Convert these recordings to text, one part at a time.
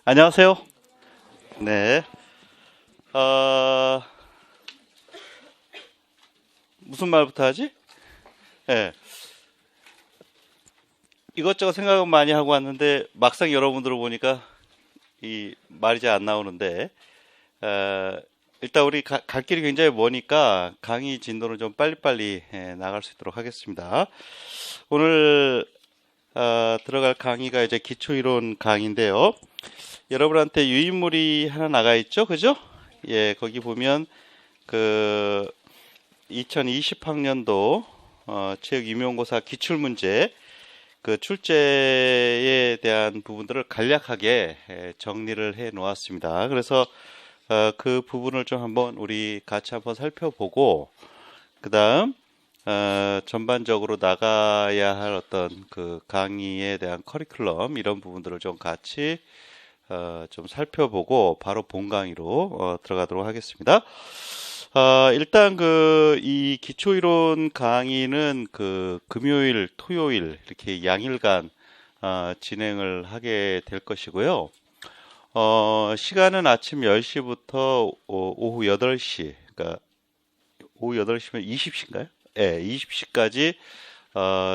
안녕하세요. 네. 어, 무슨 말부터 하지? 예. 이것저것 생각은 많이 하고 왔는데, 막상 여러분들을 보니까 이 말이 잘 안 나오는데, 어, 일단 우리 갈 길이 굉장히 머니까 강의 진도를 좀 빨리빨리 나갈 수 있도록 하겠습니다. 오늘 들어갈 강의가 이제 기초이론 강의인데요. 여러분한테 유인물이 하나 나가 있죠? 그죠? 예, 거기 보면 그 2020학년도 체육 임용고사 기출문제 그 출제에 대한 부분들을 간략하게 정리를 해 놓았습니다. 그래서 그 부분을 좀 한번 우리 같이 한번 살펴보고 그다음 전반적으로 나가야 할 어떤 그 강의에 대한 커리큘럼 이런 부분들을 좀 같이 좀 살펴보고 바로 본 강의로 들어가도록 하겠습니다. 일단 이 기초이론 강의는 그 금요일, 토요일 이렇게 양일간 진행을 하게 될 것이고요. 시간은 아침 10시부터 오후 8시, 그러니까 오후 8시면 20시인가요? 네, 20시까지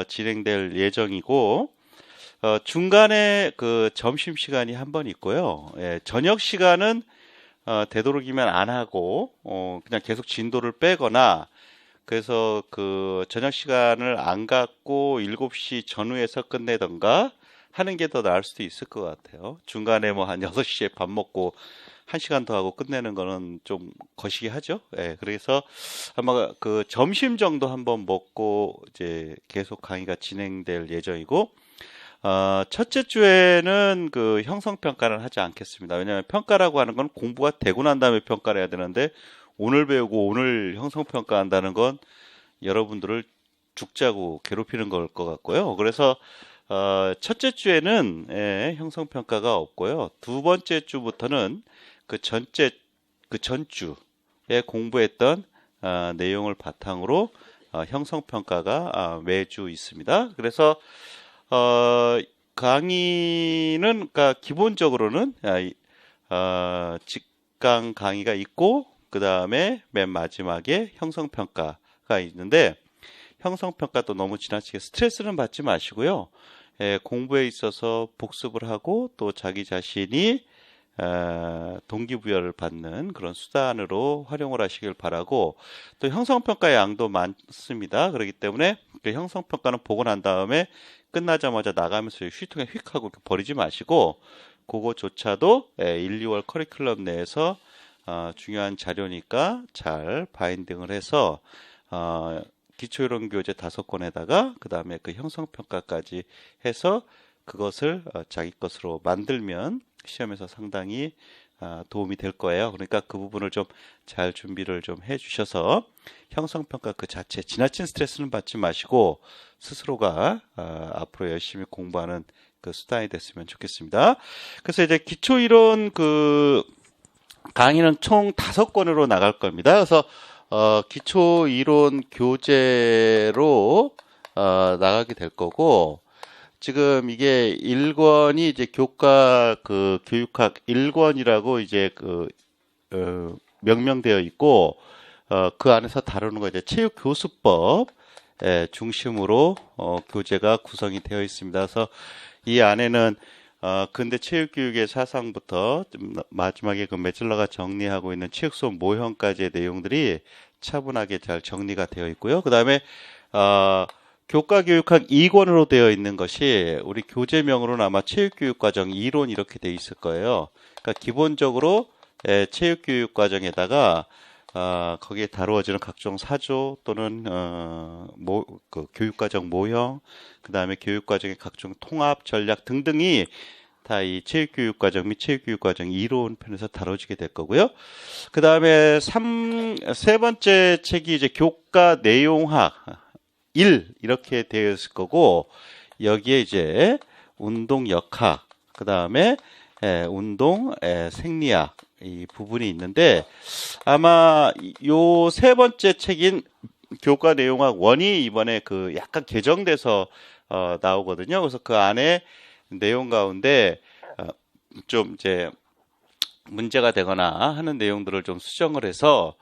진행될 예정이고 중간에 그 점심 시간이 한 번 있고요. 예, 저녁 시간은 되도록이면 안 하고 그냥 계속 진도를 빼거나 그래서 그 저녁 시간을 안 갖고 7시 전후에서 끝내던가 하는 게 더 나을 수도 있을 것 같아요. 중간에 뭐 한 6시에 밥 먹고 1시간 더 하고 끝내는 거는 좀 거시기 하죠. 예, 그래서 아마 그 점심 정도 한번 먹고 이제 계속 강의가 진행될 예정이고 첫째 주에는 그 형성평가를 하지 않겠습니다. 왜냐하면 평가라고 하는 건 공부가 되고 난 다음에 평가를 해야 되는데 오늘 배우고 오늘 형성평가한다는 건 여러분들을 죽자고 괴롭히는 걸 것 같고요. 그래서 첫째 주에는 형성평가가 없고요. 두 번째 주부터는 그 전주에 공부했던 내용을 바탕으로 형성평가가 매주 있습니다. 그래서 강의는, 그러니까 기본적으로는, 직강 강의가 있고, 그 다음에 맨 마지막에 형성평가가 있는데, 형성평가도 너무 지나치게 스트레스는 받지 마시고요. 공부에 있어서 복습을 하고, 또 자기 자신이, 동기부여를 받는 그런 수단으로 활용을 하시길 바라고, 또 형성평가의 양도 많습니다. 그렇기 때문에 그 형성평가는 보고 난 다음에 끝나자마자 나가면서 휴통에 휙 하고 버리지 마시고 그거조차도 1, 2월 커리큘럼 내에서 중요한 자료니까 잘 바인딩을 해서 기초이론 교재 5권에다가 그 다음에 그 형성평가까지 해서 그것을 자기 것으로 만들면 시험에서 상당히 도움이 될 거예요. 그러니까 그 부분을 좀 잘 준비를 좀 해주셔서 형성평가 그 자체 지나친 스트레스는 받지 마시고 스스로가 앞으로 열심히 공부하는 그 수단이 됐으면 좋겠습니다. 그래서 이제 기초이론 그 강의는 총 5권으로 나갈 겁니다. 그래서 기초이론 교재로 나가게 될 거고 지금 이게 1권이 이제 교과 그 교육학 1권이라고 이제 명명되어 있고 그 안에서 다루는 거 이제 체육교수법 중심으로 교재가 구성이 되어 있습니다. 그래서 이 안에는 근대 체육교육의 사상부터 좀 마지막에 그 매질러가 정리하고 있는 체육 수업 모형까지의 내용들이 차분하게 잘 정리가 되어 있고요. 그 다음에 교과교육학 2권으로 되어 있는 것이 우리 교재명으로는 아마 체육교육과정 2론 이렇게 되어 있을 거예요. 그러니까 기본적으로 체육교육과정에다가 거기에 다루어지는 각종 사조 또는 그 교육과정 모형, 그 다음에 교육과정의 각종 통합 전략 등등이 다 이 체육교육과정 및 체육교육과정 이론 편에서 다뤄지게 될 거고요. 그 다음에 세 번째 책이 이제 교과 내용학 1 이렇게 되어 있을 거고 여기에 이제 운동 역학, 그 다음에 운동 생리학 이 부분이 있는데 아마 요 세 번째 책인 교과 내용학 1이 이번에 그 약간 개정돼서 나오거든요. 그래서 그 안에 내용 가운데 좀 이제 문제가 되거나 하는 내용들을 좀 수정을 해서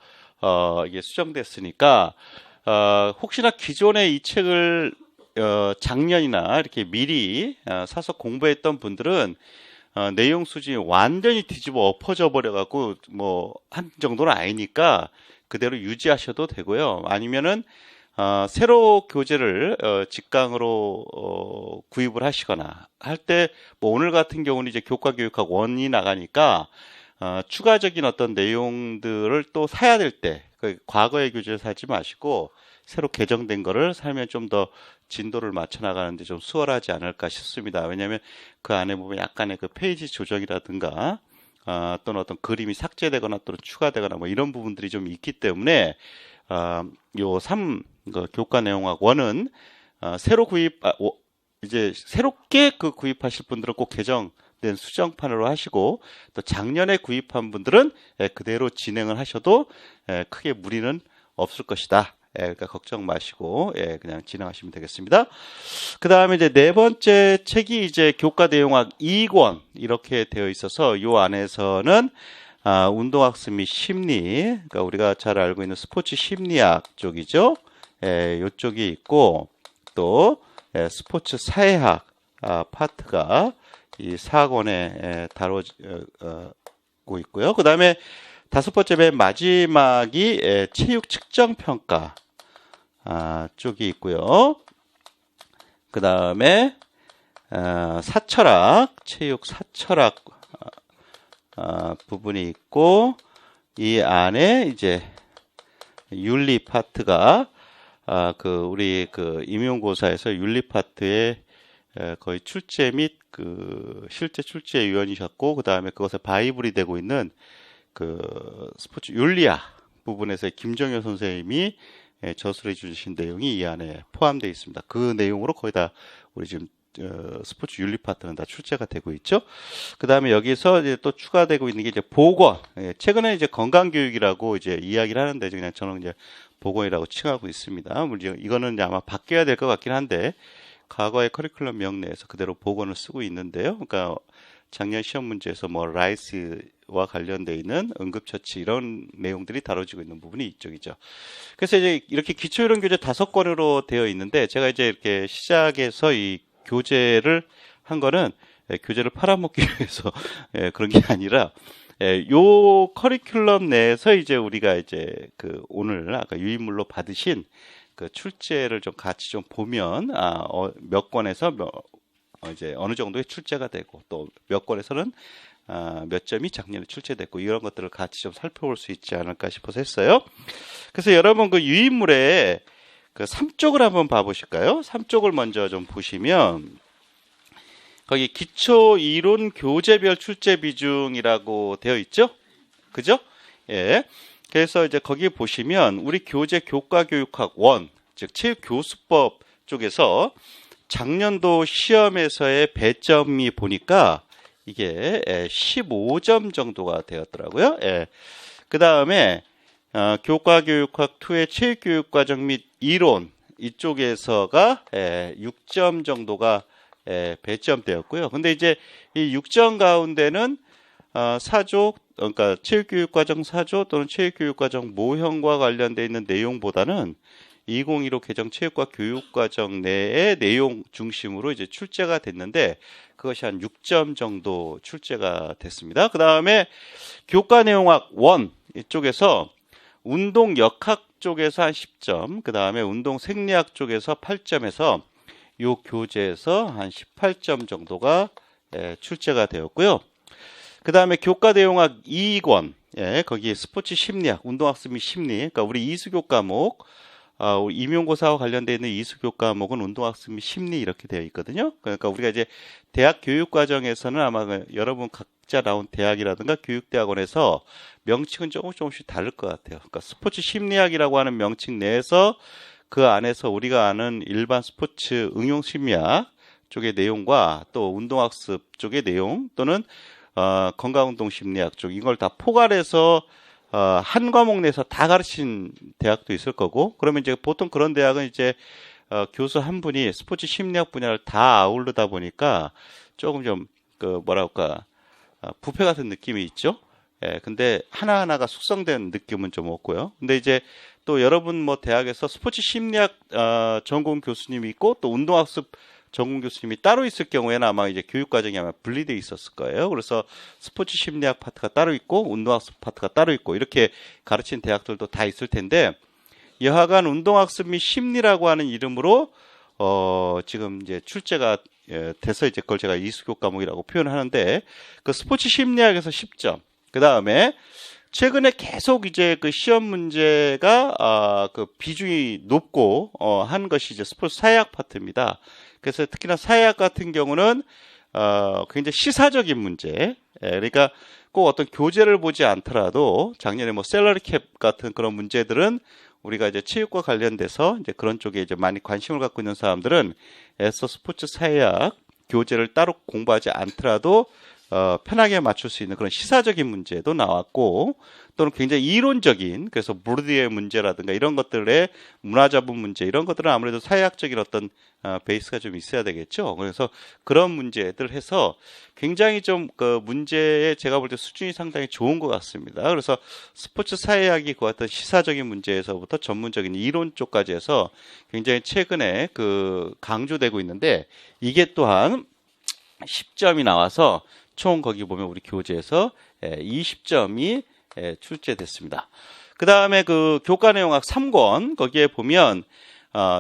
이게 수정됐으니까 혹시나 기존에 이 책을 작년이나 이렇게 미리 사서 공부했던 분들은 내용 수준이 완전히 뒤집어 엎어져 버려갖고 뭐 한 정도는 아니니까 그대로 유지하셔도 되고요. 아니면은 새로 교재를 직강으로 구입을 하시거나 할 때 뭐 오늘 같은 경우는 이제 교과교육학 1이 나가니까 추가적인 어떤 내용들을 또 사야 될 때 과거의 교재를 사지 마시고 새로 개정된 거를 사면 좀 더 진도를 맞춰 나가는데 좀 수월하지 않을까 싶습니다. 왜냐하면 그 안에 보면 약간의 그 페이지 조정이라든가 또는 어떤 그림이 삭제되거나 또는 추가되거나 뭐 이런 부분들이 좀 있기 때문에 요 3 교과 내용학 1은 새로 이제 새롭게 그 구입하실 분들은 꼭 개정된 수정판으로 하시고 또 작년에 구입한 분들은 그대로 진행을 하셔도 크게 무리는 없을 것이다. 그러니까 걱정 마시고 그냥 진행하시면 되겠습니다. 그 다음에 이제 네 번째 책이 이제 교과 내용학 2권 이렇게 되어 있어서 요 안에서는 운동학습 및 심리, 그러니까 우리가 잘 알고 있는 스포츠 심리학 쪽이죠. 요쪽이 있고 또 스포츠 사회학 파트가 이 4권에 다뤄지고 있고요. 그 다음에 다섯 번째 맨 마지막이 체육 측정 평가 쪽이 있고요. 그 다음에 사철학, 체육 사철학 부분이 있고 이 안에 이제 윤리 파트가 우리 임용고사에서 윤리 파트에 거의 출제 및 실제 출제 위원이셨고 그 다음에 그것에 바이블이 되고 있는 스포츠 윤리학 부분에서 김정효 선생님이 저술해 주신 내용이 이 안에 포함되어 있습니다. 그 내용으로 거의 다 우리 지금 스포츠 윤리 파트는 다 출제가 되고 있죠. 그 다음에 여기서 이제 또 추가되고 있는 게 이제 보건. 최근에 이제 건강교육이라고 이제 이야기를 하는데 그냥 저는 이제 보건이라고 칭하고 있습니다. 물론 이거는 이제 아마 바뀌어야 될 것 같긴 한데 과거의 커리큘럼 명내에서 그대로 보건을 쓰고 있는데요. 그러니까 작년 시험 문제에서 뭐 라이스와 관련되어 있는 응급처치 이런 내용들이 다뤄지고 있는 부분이 이쪽이죠. 그래서 이제 이렇게 기초이론 교재 5권으로 되어 있는데 제가 이제 이렇게 시작해서 이 교재를 한 거는 교재를 팔아먹기 위해서 그런 게 아니라 요 커리큘럼 내에서 이제 우리가 이제 오늘 아까 유인물로 받으신 그 출제를 좀 같이 좀 보면 몇 권에서 이제 어느 정도의 출제가 되고 또 몇 권에서는 몇 점이 작년에 출제됐고 이런 것들을 같이 좀 살펴볼 수 있지 않을까 싶어서 했어요. 그래서 여러분 그 유인물에 3쪽을 한번 봐보실까요? 3쪽을 먼저 좀 보시면 거기 기초 이론 교재별 출제 비중이라고 되어 있죠? 그죠? 예. 그래서 이제 거기 보시면 우리 교재 교과교육학 1, 즉 체육교수법 쪽에서 작년도 시험에서의 배점이 보니까 이게 15점 정도가 되었더라고요. 예. 그 다음에 교과교육학 2의 체육교육과정 및 이론 이쪽에서가 6점 정도가 배점되었고요. 근데 이제 이 6점 가운데는 사조, 그러니까 체육교육과정 사조 또는 체육교육과정 모형과 관련되어 있는 내용보다는 2015 개정 체육과 교육과정 내의 내용 중심으로 이제 출제가 됐는데 그것이 한 6점 정도 출제가 됐습니다. 그 다음에 교과 내용학 1 이쪽에서 운동 역학 쪽에서 한 10점, 그 다음에 운동 생리학 쪽에서 8점에서 이 교재에서 한 18점 정도가 출제가 되었고요. 그 다음에 교과 내용학 2권, 거기에 스포츠 심리학, 운동학습 및 심리, 그러니까 우리 이수교 과목, 임용고사와 관련되어 있는 이수교 과목은 운동학습 및 심리 이렇게 되어 있거든요. 그러니까 우리가 이제 대학 교육과정에서는 아마 여러분 각자 나온 대학이라든가 교육대학원에서 명칭은 조금씩 다를 것 같아요. 그러니까 스포츠 심리학이라고 하는 명칭 내에서 그 안에서 우리가 아는 일반 스포츠 응용 심리학 쪽의 내용과 또 운동학습 쪽의 내용 또는 건강운동 심리학 쪽 이걸 다 포괄해서 한 과목 내에서 다 가르친 대학도 있을 거고 그러면 이제 보통 그런 대학은 이제 교수 한 분이 스포츠 심리학 분야를 다 아우르다 보니까 조금 좀 뭐랄까 부패 같은 느낌이 있죠. 예, 근데 하나하나가 숙성된 느낌은 좀 없고요. 근데 이제 또 여러분 뭐 대학에서 스포츠 심리학 전공 교수님이 있고 또 운동학습 전공 교수님이 따로 있을 경우에는 아마 이제 교육 과정이 아마 분리되어 있었을 거예요. 그래서 스포츠 심리학 파트가 따로 있고 운동학습 파트가 따로 있고 이렇게 가르치는 대학들도 다 있을 텐데 여하간 운동학습 및 심리라고 하는 이름으로 지금 이제 출제가 돼서 이제 그걸 제가 이수교 과목이라고 표현하는데 그 스포츠 심리학에서 10점. 그 다음에 최근에 계속 이제 그 시험 문제가 그 비중이 높고 한 것이 이제 스포츠 사회학 파트입니다. 그래서 특히나 사회학 같은 경우는 굉장히 시사적인 문제. 그러니까 꼭 어떤 교재를 보지 않더라도 작년에 뭐 셀러리 캡 같은 그런 문제들은 우리가 이제 체육과 관련돼서 이제 그런 쪽에 이제 많이 관심을 갖고 있는 사람들은 애써 스포츠 사회학 교재를 따로 공부하지 않더라도 편하게 맞출 수 있는 그런 시사적인 문제도 나왔고 또는 굉장히 이론적인 그래서 보르디의 문제라든가 이런 것들의 문화자본 문제 이런 것들은 아무래도 사회학적인 어떤 베이스가 좀 있어야 되겠죠. 그래서 그런 문제들 해서 굉장히 좀 그 문제에 제가 볼 때 수준이 상당히 좋은 것 같습니다. 그래서 스포츠 사회학이 그 어떤 시사적인 문제에서부터 전문적인 이론 쪽까지 해서 굉장히 최근에 그 강조되고 있는데 이게 또한 10점이 나와서 총 거기 보면 우리 교재에서 20점이 출제됐습니다. 그 다음에 그 교과 내용학 3권 거기에 보면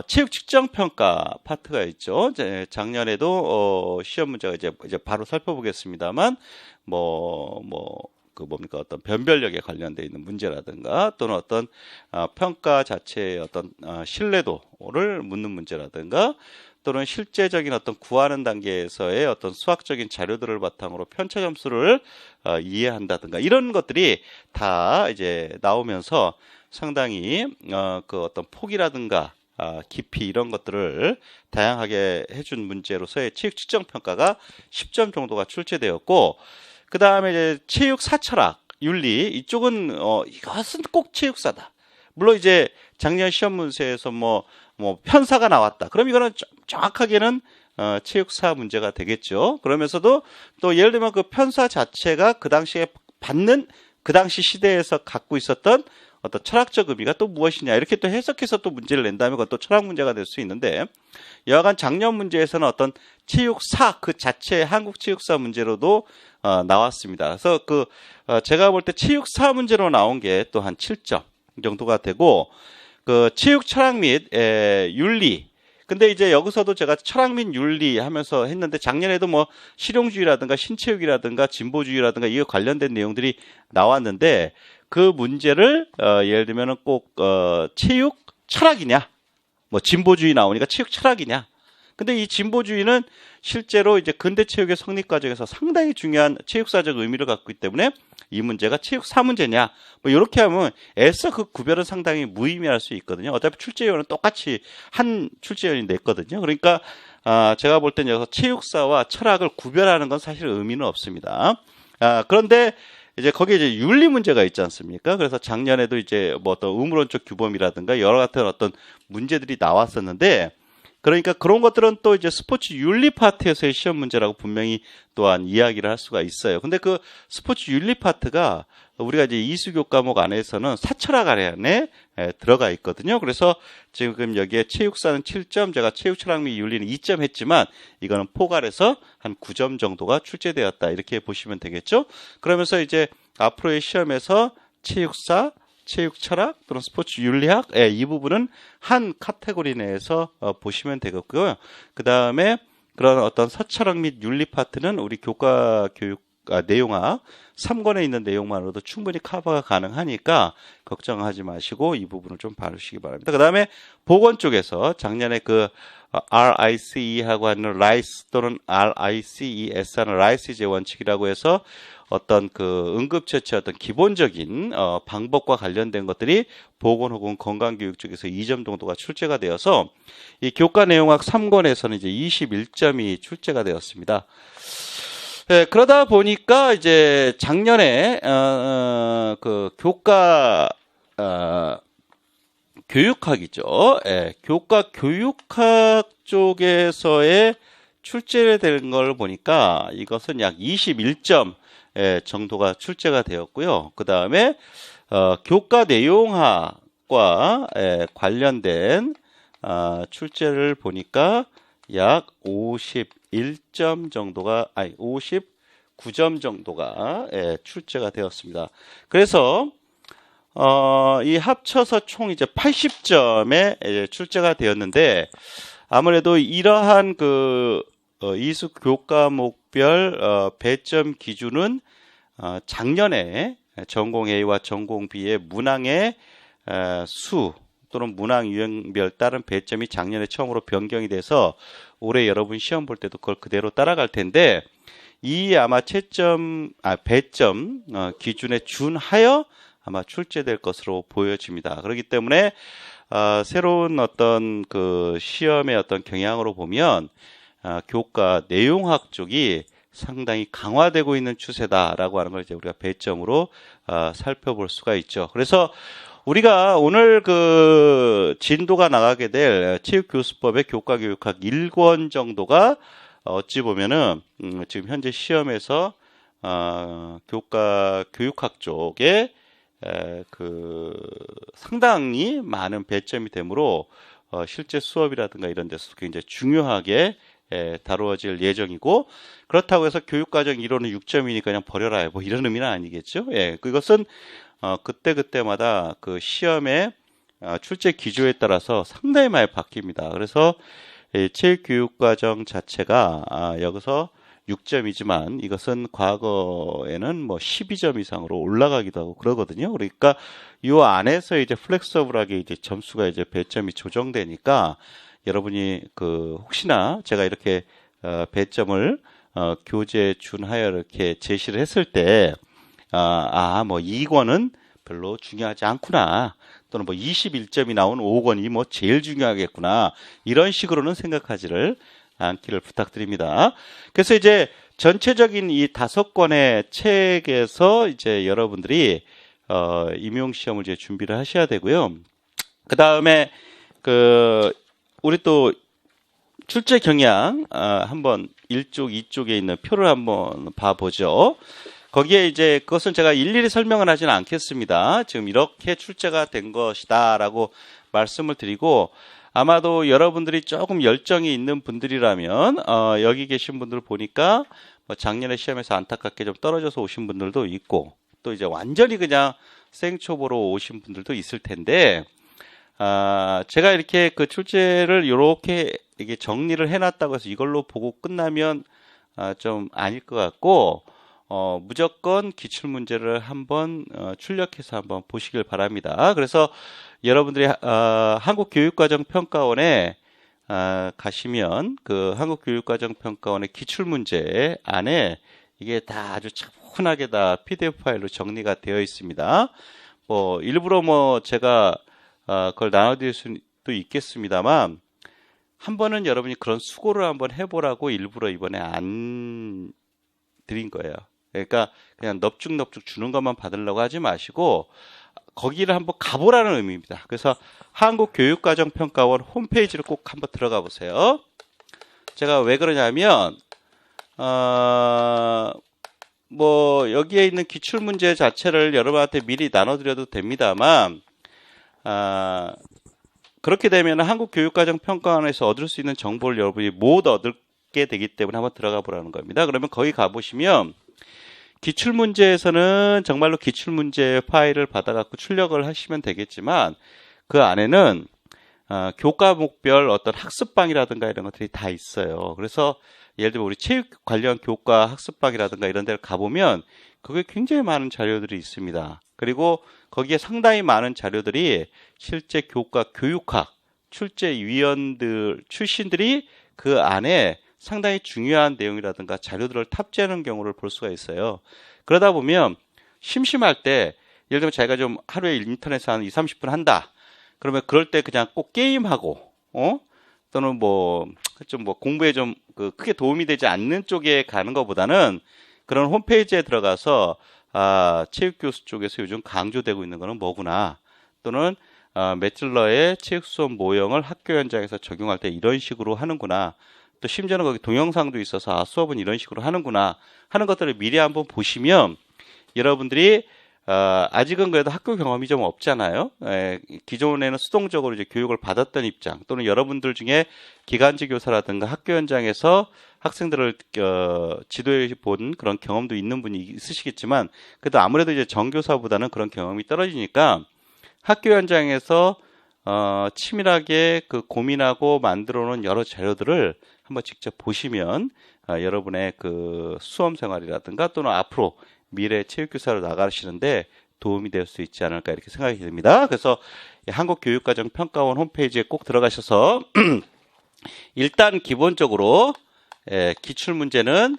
체육 측정 평가 파트가 있죠. 작년에도 시험 문제가 이제 바로 살펴보겠습니다만 그 뭡니까 어떤 변별력에 관련되어 있는 문제라든가 또는 어떤 평가 자체의 어떤 신뢰도를 묻는 문제라든가 또는 실제적인 어떤 구하는 단계에서의 어떤 수학적인 자료들을 바탕으로 편차 점수를 이해한다든가 이런 것들이 다 이제 나오면서 상당히 그 어떤 폭이라든가 깊이 이런 것들을 다양하게 해준 문제로서의 체육 측정 평가가 10점 정도가 출제되었고 그 다음에 이제 체육 사철학 윤리 이쪽은 이것은 꼭 체육사다. 물론 이제 작년 시험 문제에서 뭐 편사가 나왔다. 그럼 이거는 정확하게는 체육사 문제가 되겠죠. 그러면서도 또 예를 들면 그 편사 자체가 그 당시에 받는 그 당시 시대에서 갖고 있었던 어떤 철학적 의미가 또 무엇이냐 이렇게 또 해석해서 또 문제를 낸다면 그건 또 철학 문제가 될 수 있는데 여하간 작년 문제에서는 어떤 체육사 그 자체 한국 체육사 문제로도 나왔습니다. 그래서 그 제가 볼 때 체육사 문제로 나온 게 또 한 7점 정도가 되고 그 체육 철학 및 윤리 근데 이제 여기서도 제가 철학 및 윤리 하면서 했는데 작년에도 뭐 실용주의라든가 신체육이라든가 진보주의라든가 이거 관련된 내용들이 나왔는데 그 문제를 예를 들면은 꼭 체육 철학이냐 뭐 진보주의 나오니까 체육 철학이냐 근데 이 진보주의는 실제로 이제 근대 체육의 성립 과정에서 상당히 중요한 체육사적 의미를 갖고 있기 때문에 이 문제가 체육사 문제냐 뭐 이렇게 하면 애써 그 구별은 상당히 무의미할 수 있거든요. 어차피 출제위원은 똑같이 한 출제위원이 냈거든요. 그러니까 제가 볼 때는 여기서 체육사와 철학을 구별하는 건 사실 의미는 없습니다. 그런데 이제 거기에 이제 윤리 문제가 있지 않습니까? 그래서 작년에도 이제 뭐 어떤 의무론적 규범이라든가 여러 같은 어떤 문제들이 나왔었는데 그러니까 그런 것들은 또 이제 스포츠 윤리 파트에서의 시험 문제라고 분명히 또한 이야기를 할 수가 있어요. 근데 그 스포츠 윤리 파트가 우리가 이제 이수교 과목 안에서는 사철학 안에 들어가 있거든요. 그래서 지금 여기에 체육사는 7점, 제가 체육 철학 및 윤리는 2점 했지만 이거는 포괄해서 한 9점 정도가 출제되었다. 이렇게 보시면 되겠죠. 그러면서 이제 앞으로의 시험에서 체육사, 체육 철학 또는 스포츠 윤리학 이 부분은 한 카테고리 내에서 보시면 되겠고요. 그 다음에 그런 어떤 사철학 및 윤리 파트는 우리 교과 교육 내용학 3권에 있는 내용만으로도 충분히 커버가 가능하니까 걱정하지 마시고 이 부분을 좀 봐주시기 바랍니다. 그 다음에 보건 쪽에서 작년에 그 RICE하고 하는 RICE 또는 RICES 하는 RICE제 원칙이라고 해서 어떤 그 응급처치 어떤 기본적인 방법과 관련된 것들이 보건 혹은 건강교육 쪽에서 2점 정도가 출제가 되어서 이 교과 내용학 3권에서는 이제 21점이 출제가 되었습니다. 네, 그러다 보니까 이제 작년에 그 교과 교육학이죠. 교과 교육학 쪽에서의 출제되는 걸 보니까 이것은 약 21점 정도가 출제가 되었고요. 그 다음에 교과 내용학과 관련된 출제를 보니까 약 51점 정도가, 아니 59점 정도가 출제가 되었습니다. 그래서 이 합쳐서 총 이제 80점에 출제가 되었는데, 아무래도 이러한 이수 교과목별 배점 기준은 작년에 전공 A와 전공 B의 문항의 수 또는 문항 유형별 따른 배점이 작년에 처음으로 변경이 돼서 올해 여러분 시험 볼 때도 그걸 그대로 따라갈 텐데, 이 아마 배점 기준에 준하여 아마 출제될 것으로 보여집니다. 그렇기 때문에 새로운 어떤 시험의 어떤 경향으로 보면 교과 내용학 쪽이 상당히 강화되고 있는 추세다라고 하는 걸 이제 우리가 배점으로 살펴볼 수가 있죠. 그래서 우리가 오늘 진도가 나가게 될 체육교수법의 교과교육학 1권 정도가 어찌 보면은 지금 현재 시험에서 교과교육학 쪽에 상당히 많은 배점이 되므로 실제 수업이라든가 이런 데서 굉장히 중요하게 다루어질 예정이고, 그렇다고 해서 교육과정 이론은 6점이니까 그냥 버려라 뭐 이런 의미는 아니겠죠. 그것은 그때마다 시험의 출제 기조에 따라서 상당히 많이 바뀝니다. 그래서 체육교육과정 자체가 여기서 6점이지만 이것은 과거에는 뭐 12점 이상으로 올라가기도 하고 그러거든요. 그러니까 이 안에서 이제 플렉서블하게 이제 점수가 이제 배점이 조정되니까 여러분이 혹시나 제가 이렇게 배점을 교재에 준하여 이렇게 제시를 했을 때 뭐 2권은 별로 중요하지 않구나, 또는 뭐 21점이 나온 5권이 뭐 제일 중요하겠구나, 이런 식으로는 생각하지를 않기를 부탁드립니다. 그래서 이제 전체적인 이 5권의 책에서 이제 여러분들이 임용 시험을 이제 준비를 하셔야 되고요. 그 다음에 우리 또 출제 경향 한번 1쪽, 2쪽에 있는 표를 한번 봐보죠. 거기에 이제 그것은 제가 일일이 설명을 하지는 않겠습니다. 지금 이렇게 출제가 된 것이다라고 말씀을 드리고, 아마도 여러분들이 조금 열정이 있는 분들이라면 여기 계신 분들 보니까 뭐 작년에 시험에서 안타깝게 좀 떨어져서 오신 분들도 있고, 또 이제 완전히 그냥 생초보로 오신 분들도 있을 텐데, 제가 이렇게 출제를 이렇게 이게 정리를 해놨다고 해서 이걸로 보고 끝나면 좀 아닐 것 같고, 무조건 기출문제를 한번 출력해서 한번 보시길 바랍니다. 그래서 여러분들이 한국교육과정평가원에 가시면 한국교육과정평가원의 기출문제 안에 이게 다 아주 차분하게 다 PDF 파일로 정리가 되어 있습니다. 뭐 일부러 뭐 제가 그걸 나눠드릴 수도 있겠습니다만, 한 번은 여러분이 그런 수고를 한번 해보라고 일부러 이번에 안 드린 거예요. 그러니까 그냥 넙죽넙죽 주는 것만 받으려고 하지 마시고 거기를 한번 가보라는 의미입니다. 그래서 한국교육과정평가원 홈페이지를 꼭 한번 들어가 보세요. 제가 왜 그러냐면 뭐 여기에 있는 기출문제 자체를 여러분한테 미리 나눠드려도 됩니다만, 그렇게 되면 한국교육과정평가원에서 얻을 수 있는 정보를 여러분이 못 얻게 되기 때문에 한번 들어가 보라는 겁니다. 그러면 거기 가보시면 기출문제에서는 정말로 기출문제 파일을 받아갖고 출력을 하시면 되겠지만, 그 안에는 교과목별 어떤 학습방이라든가 이런 것들이 다 있어요. 그래서 예를 들면 우리 체육 관련 교과 학습방이라든가 이런 데를 가보면 거기에 굉장히 많은 자료들이 있습니다. 그리고 거기에 상당히 많은 자료들이 실제 교과 교육학 출제위원들 출신들이 그 안에 상당히 중요한 내용이라든가 자료들을 탑재하는 경우를 볼 수가 있어요. 그러다 보면 심심할 때, 예를 들면 자기가 좀 하루에 인터넷에 한 20-30분 한다. 그러면 그럴 때 그냥 꼭 게임하고, 또는 좀 공부에 좀 크게 도움이 되지 않는 쪽에 가는 것보다는 그런 홈페이지에 들어가서 체육교수 쪽에서 요즘 강조되고 있는 거는 뭐구나, 또는 매틀러의 체육 수업 모형을 학교 현장에서 적용할 때 이런 식으로 하는구나, 또 심지어는 거기 동영상도 있어서 아, 수업은 이런 식으로 하는구나 하는 것들을 미리 한번 보시면 여러분들이 아직은 그래도 학교 경험이 좀 없잖아요. 기존에는 수동적으로 이제 교육을 받았던 입장 또는 여러분들 중에 기간제 교사라든가 학교 현장에서 학생들을 지도해 본 그런 경험도 있는 분이 있으시겠지만 그래도 아무래도 이제 정교사보다는 그런 경험이 떨어지니까 학교 현장에서 치밀하게 그 고민하고 만들어 놓은 여러 자료들을 한번 직접 보시면 여러분의 그 수험 생활이라든가 또는 앞으로 미래 체육교사로 나가시는데 도움이 될 수 있지 않을까 이렇게 생각이 듭니다. 그래서 한국교육과정평가원 홈페이지에 꼭 들어가셔서 일단 기본적으로 기출문제는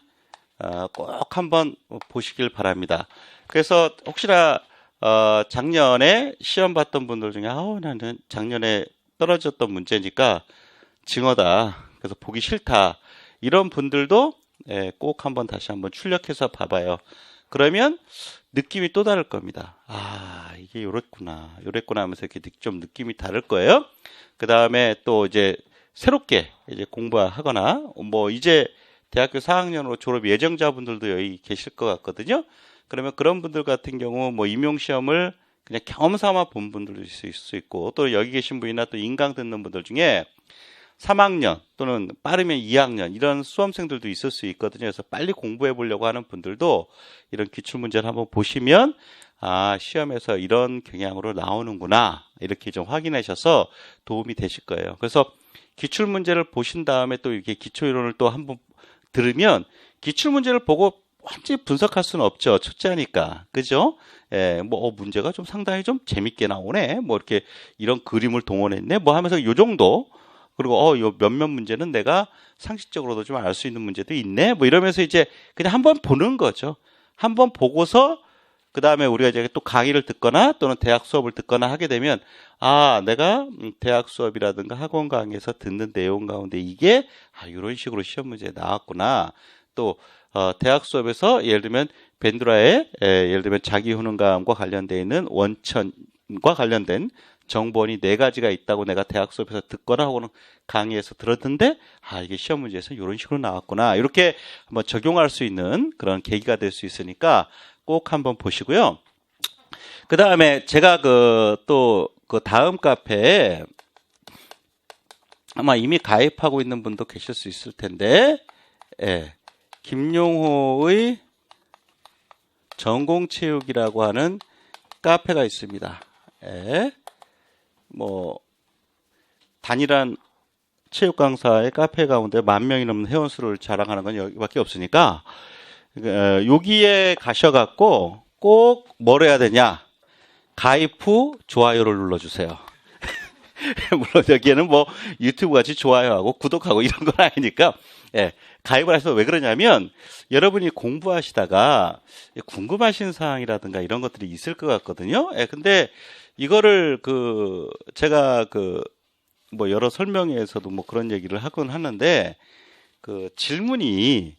꼭 한번 보시길 바랍니다. 그래서 혹시나 작년에 시험 봤던 분들 중에 나는 작년에 떨어졌던 문제니까 징어다. 그래서 보기 싫다. 이런 분들도 꼭 한번 다시 한번 출력해서 봐봐요. 그러면 느낌이 또 다를 겁니다. 아, 이게 요랬구나 하면서 이렇게 좀 느낌이 다를 거예요. 그 다음에 또 이제 새롭게 이제 공부하거나 뭐 이제 대학교 4학년으로 졸업 예정자분들도 여기 계실 것 같거든요. 그러면 그런 분들 같은 경우 뭐 임용시험을 그냥 경험 삼아 본 분들도 있을 수 있고 또 여기 계신 분이나 또 인강 듣는 분들 중에 3학년 또는 빠르면 2학년 이런 수험생들도 있을 수 있거든요. 그래서 빨리 공부해 보려고 하는 분들도 이런 기출문제를 한번 보시면 아, 시험에서 이런 경향으로 나오는구나 이렇게 좀 확인하셔서 도움이 되실 거예요. 그래서 기출문제를 보신 다음에 또 이렇게 기초이론을 또 한번 들으면 기출문제를 보고 완전히 분석할 수는 없죠. 첫째니까. 그죠? 문제가 좀 상당히 좀 재밌게 나오네. 뭐 이렇게 이런 그림을 동원했네. 뭐 하면서 요 정도. 그리고 요 몇몇 문제는 내가 상식적으로도 좀 알 수 있는 문제도 있네. 뭐 이러면서 이제 그냥 한번 보는 거죠. 한번 보고서 그 다음에 우리가 이제 또 강의를 듣거나 또는 대학 수업을 듣거나 하게 되면 아, 내가 대학 수업이라든가 학원 강의에서 듣는 내용 가운데 이게 이런 식으로 시험 문제에 나왔구나. 또 대학 수업에서 예를 들면 벤두라의 예를 들면 자기효능감과 관련되어 있는 원천과 관련된 정보원이 4가지가 있다고 내가 대학 수업에서 듣거나 혹은 강의에서 들었는데 이게 시험 문제에서 이런 식으로 나왔구나. 이렇게 한번 적용할 수 있는 그런 계기가 될 수 있으니까 꼭 한번 보시고요. 그 다음에 제가 또 그 다음 카페에 아마 이미 가입하고 있는 분도 계실 수 있을 텐데 김용호의 전공체육이라고 하는 카페가 있습니다. 뭐 단일한 체육 강사의 카페 가운데 10,000명이 넘는 회원수를 자랑하는 건 여기밖에 없으니까 여기에 가셔갖고 꼭 뭘 해야 되냐? 가입 후 좋아요를 눌러주세요. 물론 여기에는 뭐 유튜브 같이 좋아요하고 구독하고 이런 건 아니니까 가입을 해서 왜 그러냐면 여러분이 공부하시다가 궁금하신 사항이라든가 이런 것들이 있을 것 같거든요. 근데 이거를 제가 뭐 여러 설명회에서도 뭐 그런 얘기를 하곤 하는데 질문이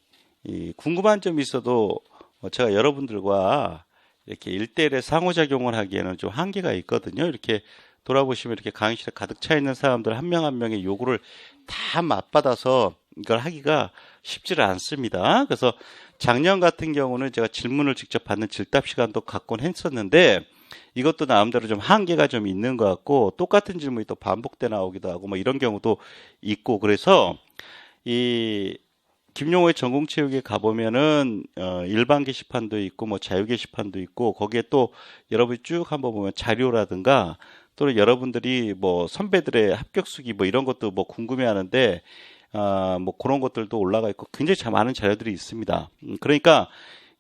궁금한 점이 있어도 제가 여러분들과 이렇게 1대1의 상호작용을 하기에는 좀 한계가 있거든요. 이렇게 돌아보시면 이렇게 강의실에 가득 차 있는 사람들 한 명 한 명의 요구를 다 맞받아서 이걸 하기가 쉽지를 않습니다. 그래서 작년 같은 경우는 제가 질문을 직접 받는 질답 시간도 갖곤 했었는데 이것도 나름대로 좀 한계가 좀 있는 것 같고 똑같은 질문이 또 반복돼 나오기도 하고 뭐 이런 경우도 있고 그래서 이 김용호의 전공체육에 가보면은 일반 게시판도 있고 뭐 자유 게시판도 있고 거기에 또 여러분이 쭉 한번 보면 자료라든가 또는 여러분들이 뭐 선배들의 합격수기 뭐 이런 것도 뭐 궁금해하는데 뭐 그런 것들도 올라가 있고 굉장히 참 많은 자료들이 있습니다. 그러니까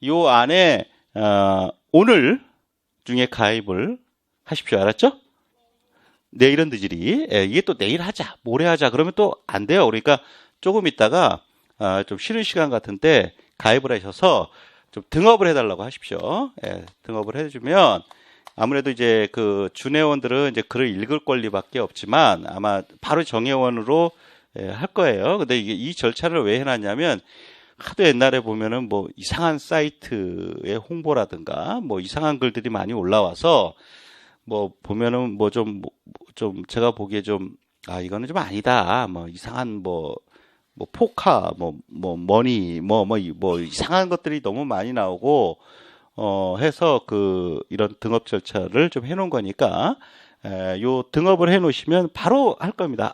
요 안에 오늘 중에 가입을 하십시오. 알았죠? 내일은 늦으리. 이게 또 내일 하자, 모레 하자 그러면 또 안 돼요. 그러니까 조금 있다가 좀 쉬는 시간 같은 때 가입을 하셔서 좀 등업을 해달라고 하십시오. 등업을 해주면 아무래도 이제 준회원들은 이제 글을 읽을 권리밖에 없지만 아마 바로 정회원으로 할 거예요. 근데 이 절차를 왜 해놨냐면 하도 옛날에 보면은 뭐 이상한 사이트의 홍보라든가 뭐 이상한 글들이 많이 올라와서 뭐 보면은 뭐 좀 제가 보기에 좀 이거는 좀 아니다. 뭐 이상한 뭐 뭐 포카, 머니, 뭐 이상한 것들이 너무 많이 나오고 해서 이런 등업 절차를 좀 해놓은 거니까 요 등업을 해놓으시면 바로 할 겁니다.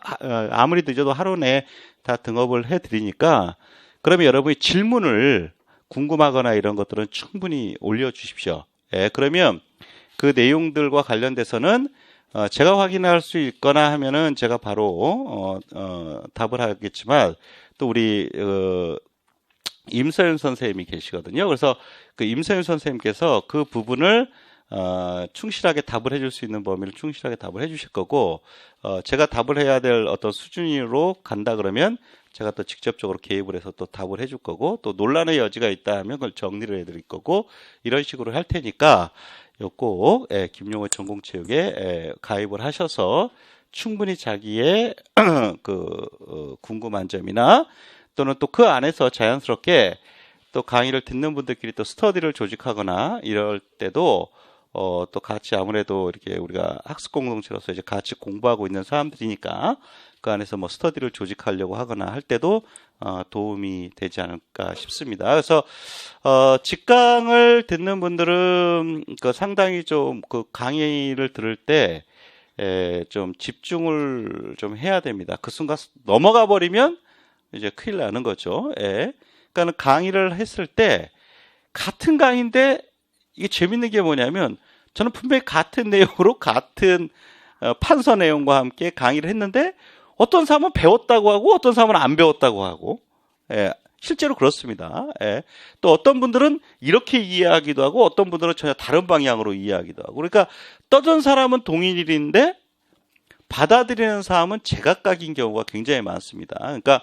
아무리 늦어도 하루 내에 다 등업을 해드리니까 그러면 여러분이 질문을 궁금하거나 이런 것들은 충분히 올려주십시오. 그러면 그 내용들과 관련돼서는 제가 확인할 수 있거나 하면은 제가 바로 답을 하겠지만 또 우리 임서윤 선생님이 계시거든요. 그래서 그 임서윤 선생님께서 그 부분을 충실하게 답을 해줄 수 있는 범위를 충실하게 답을 해주실 거고 제가 답을 해야 될 어떤 수준으로 간다 그러면 제가 또 직접적으로 개입을 해서 또 답을 해줄 거고 또 논란의 여지가 있다 하면 그걸 정리를 해드릴 거고 이런 식으로 할 테니까 꼭 김용호 전공체육에 가입을 하셔서 충분히 자기의 궁금한 점이나 또는 또 그 안에서 자연스럽게 또 강의를 듣는 분들끼리 또 스터디를 조직하거나 이럴 때도 또 같이 아무래도 이렇게 우리가 학습 공동체로서 이제 같이 공부하고 있는 사람들이니까 그 안에서 뭐 스터디를 조직하려고 하거나 할 때도 도움이 되지 않을까 싶습니다. 그래서 직강을 듣는 분들은 상당히 좀 그 강의를 들을 때 좀 집중을 좀 해야 됩니다. 그 순간 넘어가 버리면 이제 큰일 나는 거죠. 그러니까 강의를 했을 때 같은 강의인데 이게 재밌는 게 뭐냐면 저는 분명히 같은 내용으로 같은 판서 내용과 함께 강의를 했는데 어떤 사람은 배웠다고 하고 어떤 사람은 안 배웠다고 하고 실제로 그렇습니다. 또 어떤 분들은 이렇게 이해하기도 하고 어떤 분들은 전혀 다른 방향으로 이해하기도 하고 그러니까 떠든 사람은 동일인데 받아들이는 사람은 제각각인 경우가 굉장히 많습니다. 그러니까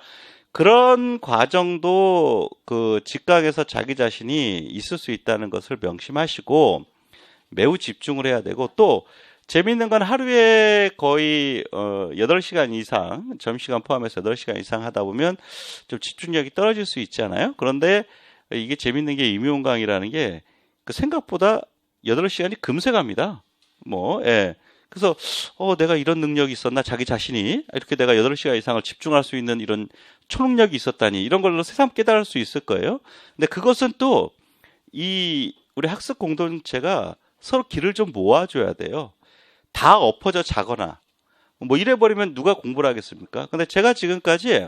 그런 과정도 그 직강에서 자기 자신이 있을 수 있다는 것을 명심하시고 매우 집중을 해야 되고 또 재미있는 건 하루에 거의 8시간 이상 점심시간 포함해서 8시간 이상 하다 보면 좀 집중력이 떨어질 수 있잖아요. 그런데 이게 재미있는 게 임용 강의라는 게 그 생각보다 8시간이 금세 갑니다. 그래서 내가 이런 능력이 있었나 자기 자신이 이렇게 내가 8시간 이상을 집중할 수 있는 이런 초능력이 있었다니 이런 걸로 새삼 깨달을 수 있을 거예요. 근데 그것은 또 우리 학습 공동체가 서로 길을 좀 모아줘야 돼요. 다 엎어져 자거나 뭐 이래버리면 누가 공부를 하겠습니까? 근데 제가 지금까지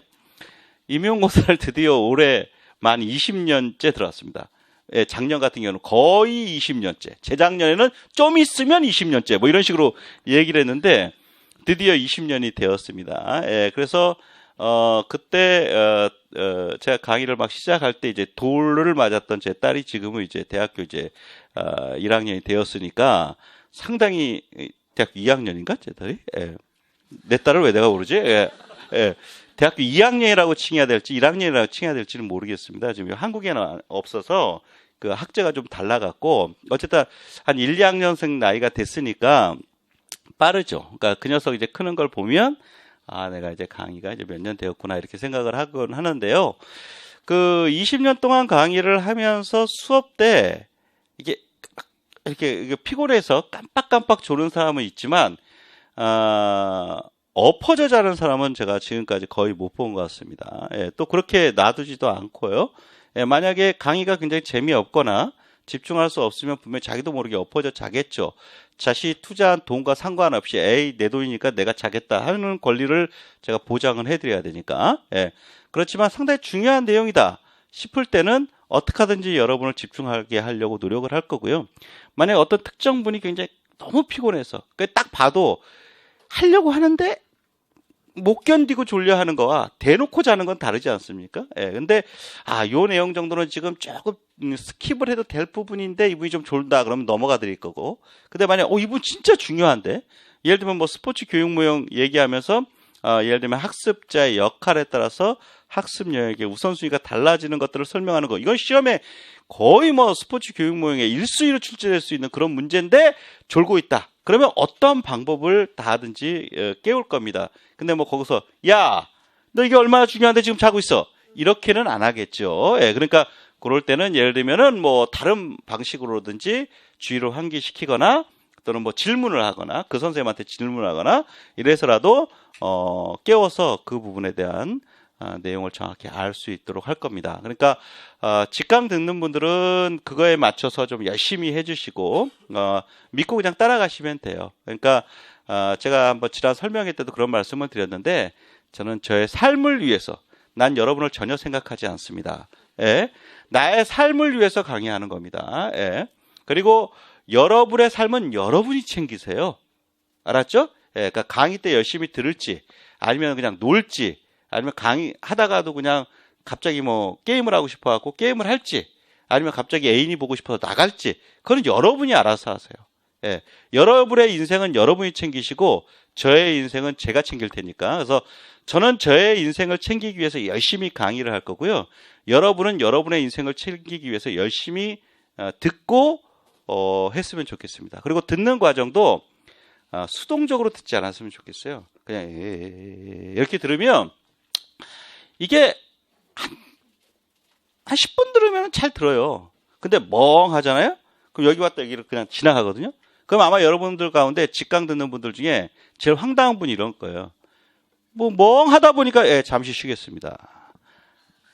임용고사를 드디어 올해 만 20년째 들어왔습니다. 작년 같은 경우는 거의 20년째, 재작년에는 좀 있으면 20년째 뭐 이런 식으로 얘기를 했는데 드디어 20년이 되었습니다. 그래서 그때 제가 강의를 막 시작할 때 이제 돌을 맞았던 제 딸이 지금은 이제 대학교 이제 1학년이 되었으니까 상당히 대학교 2학년인가 제 딸이? 내 딸을 왜 내가 모르지? 대학교 2학년이라고 칭해야 될지 1학년이라고 칭해야 될지는 모르겠습니다. 지금 한국에는 없어서 그 학제가 좀 달라갖고 어쨌든 한 1, 2학년생 나이가 됐으니까 빠르죠. 그러니까 그 녀석 이제 크는 걸 보면 내가 이제 강의가 이제 몇 년 되었구나 이렇게 생각을 하곤 하는데요. 그 20년 동안 강의를 하면서 수업 때 이렇게 피곤해서 깜빡깜빡 조는 사람은 있지만 엎어져 자는 사람은 제가 지금까지 거의 못 본 것 같습니다. 또 그렇게 놔두지도 않고요. 만약에 강의가 굉장히 재미없거나 집중할 수 없으면 분명히 자기도 모르게 엎어져 자겠죠. 자신이 투자한 돈과 상관없이 내 돈이니까 내가 자겠다 하는 권리를 제가 보장을 해드려야 되니까. 그렇지만 상당히 중요한 내용이다 싶을 때는 어떻게 하든지 여러분을 집중하게 하려고 노력을 할 거고요. 만약에 어떤 특정 분이 굉장히 너무 피곤해서 딱 봐도 하려고 하는데 못 견디고 졸려 하는 거와 대놓고 자는 건 다르지 않습니까? 근데 요 내용 정도는 지금 조금 스킵을 해도 될 부분인데 이분이 좀 졸다 그러면 넘어가 드릴 거고. 근데 만약 이분 진짜 중요한데 예를 들면 뭐 스포츠 교육 모형 얘기하면서 예를 들면 학습자의 역할에 따라서 학습 영역의 우선순위가 달라지는 것들을 설명하는 거. 이건 시험에 거의 뭐 스포츠 교육 모형에 1순위로 출제될 수 있는 그런 문제인데 졸고 있다. 그러면 어떤 방법을 다 하든지 깨울 겁니다. 근데 뭐 거기서 야, 너 이게 얼마나 중요한데 지금 자고 있어. 이렇게는 안 하겠죠. 그러니까 그럴 때는 예를 들면은 뭐 다른 방식으로든지 주의를 환기시키거나 또는 뭐 질문을 하거나 그 선생님한테 질문을 하거나 이래서라도 깨워서 그 부분에 대한 내용을 정확히 알 수 있도록 할 겁니다. 그러니까 직강 듣는 분들은 그거에 맞춰서 좀 열심히 해주시고 믿고 그냥 따라가시면 돼요. 그러니까 제가 한번 지난 설명회 때도 그런 말씀을 드렸는데 저는 저의 삶을 위해서 난 여러분을 전혀 생각하지 않습니다. 예. 나의 삶을 위해서 강의하는 겁니다. 예. 그리고 여러분의 삶은 여러분이 챙기세요. 알았죠? 예. 그러니까 강의 때 열심히 들을지 아니면 그냥 놀지 아니면 강의 하다가도 그냥 갑자기 뭐 게임을 하고 싶어 갖고 게임을 할지 아니면 갑자기 애인이 보고 싶어서 나갈지 그건 여러분이 알아서 하세요. 예. 여러분의 인생은 여러분이 챙기시고 저의 인생은 제가 챙길 테니까. 그래서 저는 저의 인생을 챙기기 위해서 열심히 강의를 할 거고요. 여러분은 여러분의 인생을 챙기기 위해서 열심히 듣고 했으면 좋겠습니다. 그리고 듣는 과정도 수동적으로 듣지 않았으면 좋겠어요. 그냥 이렇게 들으면 이게 한 10분 들으면 잘 들어요. 근데 멍하잖아요? 그럼 여기 왔다 여기를 그냥 지나가거든요? 그럼 아마 여러분들 가운데 직강 듣는 분들 중에 제일 황당한 분이 이런 거예요. 뭐 멍하다 보니까 잠시 쉬겠습니다.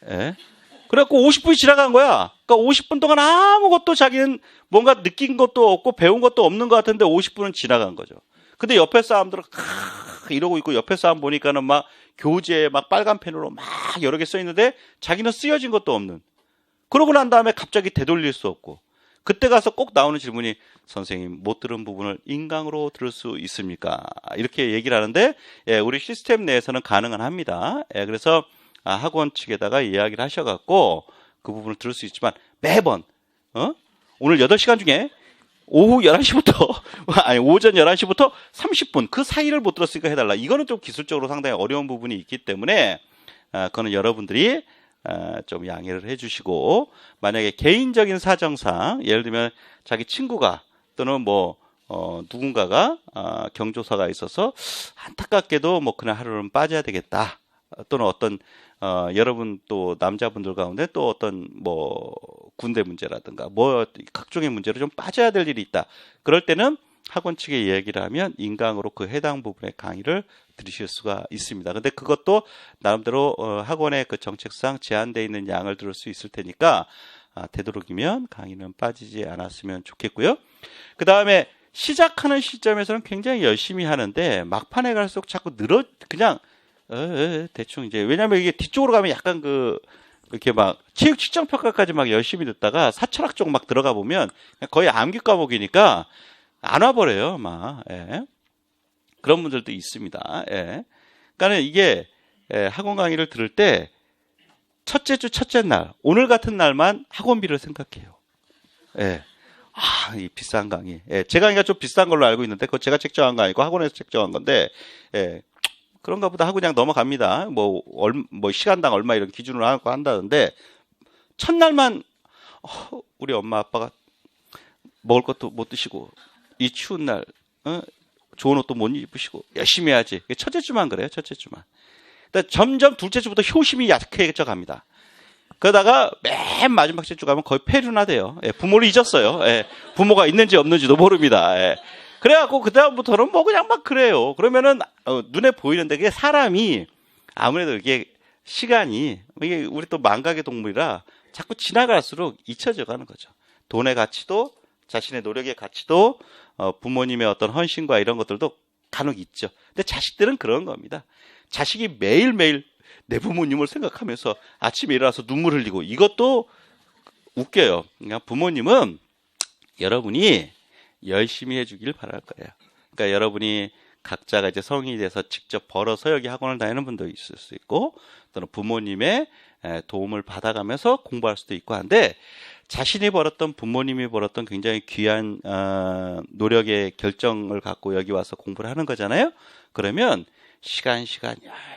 예. 그래갖고 50분이 지나간 거야. 그러니까 50분 동안 아무것도 자기는 뭔가 느낀 것도 없고 배운 것도 없는 것 같은데 50분은 지나간 거죠. 근데 옆에 사람들은 이러고 있고 옆에 사람 보니까는 막 교재에 막 빨간 펜으로 막 여러 개 써 있는데 자기는 쓰여진 것도 없는. 그러고 난 다음에 갑자기 되돌릴 수 없고. 그때 가서 꼭 나오는 질문이 선생님 못 들은 부분을 인강으로 들을 수 있습니까? 이렇게 얘기를 하는데 우리 시스템 내에서는 가능은 합니다. 그래서 학원 측에다가 이야기를 하셔갖고 그 부분을 들을 수 있지만 매번 오늘 8시간 중에 오후 11시부터 아니 오전 11시부터 30분 그 사이를 못 들었으니까 해달라. 이거는 좀 기술적으로 상당히 어려운 부분이 있기 때문에 그거는 여러분들이 좀 양해를 해주시고 만약에 개인적인 사정상 예를 들면 자기 친구가 또는 뭐 누군가가 경조사가 있어서 안타깝게도 뭐 그날 하루는 빠져야 되겠다. 또는 어떤 여러분 또 남자분들 가운데 또 어떤 뭐 군대 문제라든가 뭐 각종의 문제로 좀 빠져야 될 일이 있다. 그럴 때는 학원 측에 얘기를 하면 인강으로 그 해당 부분의 강의를 들으실 수가 있습니다. 근데 그것도 나름대로 학원의 그 정책상 제한되어 있는 양을 들을 수 있을 테니까 되도록이면 강의는 빠지지 않았으면 좋겠고요. 그 다음에 시작하는 시점에서는 굉장히 열심히 하는데 막판에 갈수록 자꾸 그냥 대충 이제 왜냐면 이게 뒤쪽으로 가면 약간 이렇게 막 체육 측정 평가까지 막 열심히 듣다가 사철학 쪽 막 들어가 보면 거의 암기 과목이니까 안 와버려요, 막. 그런 분들도 있습니다. 그러니까 이게 학원 강의를 들을 때 첫째 주 첫째 날 오늘 같은 날만 학원비를 생각해요. 이 비싼 강의. 제 강의가 좀 비싼 걸로 알고 있는데 그거 제가 책정한 거 아니고 학원에서 책정한 건데 그런가 보다 하고 그냥 넘어갑니다. 뭐 시간당 얼마 이런 기준으로 하고 한다는데 첫날만 우리 엄마 아빠가 먹을 것도 못 드시고 이 추운 날 좋은 옷도 못 입으시고 열심히 해야지. 첫째 주만 그래요. 첫째 주만. 점점 둘째 주부터 효심이 약해져 갑니다. 그러다가 맨 마지막 주 가면 거의 폐륜화돼요. 부모를 잊었어요. 부모가 있는지 없는지도 모릅니다. 그래갖고 그다음부터는 뭐 그냥 막 그래요. 그러면은 눈에 보이는데 그게 사람이 아무래도 이게 시간이 이게 우리 또 망각의 동물이라 자꾸 지나갈수록 잊혀져 가는 거죠. 돈의 가치도 자신의 노력의 가치도 부모님의 어떤 헌신과 이런 것들도 간혹 있죠. 근데 자식들은 그런 겁니다. 자식이 매일매일 내 부모님을 생각하면서 아침에 일어나서 눈물 흘리고 이것도 웃겨요. 그러니까 부모님은 여러분이 열심히 해주길 바랄 거예요. 그러니까 여러분이 각자가 이제 성인이 돼서 직접 벌어서 여기 학원을 다니는 분도 있을 수 있고 또는 부모님의 도움을 받아가면서 공부할 수도 있고 한데 자신이 벌었던 부모님이 벌었던 굉장히 귀한 노력의 결정을 갖고 여기 와서 공부를 하는 거잖아요. 그러면 시간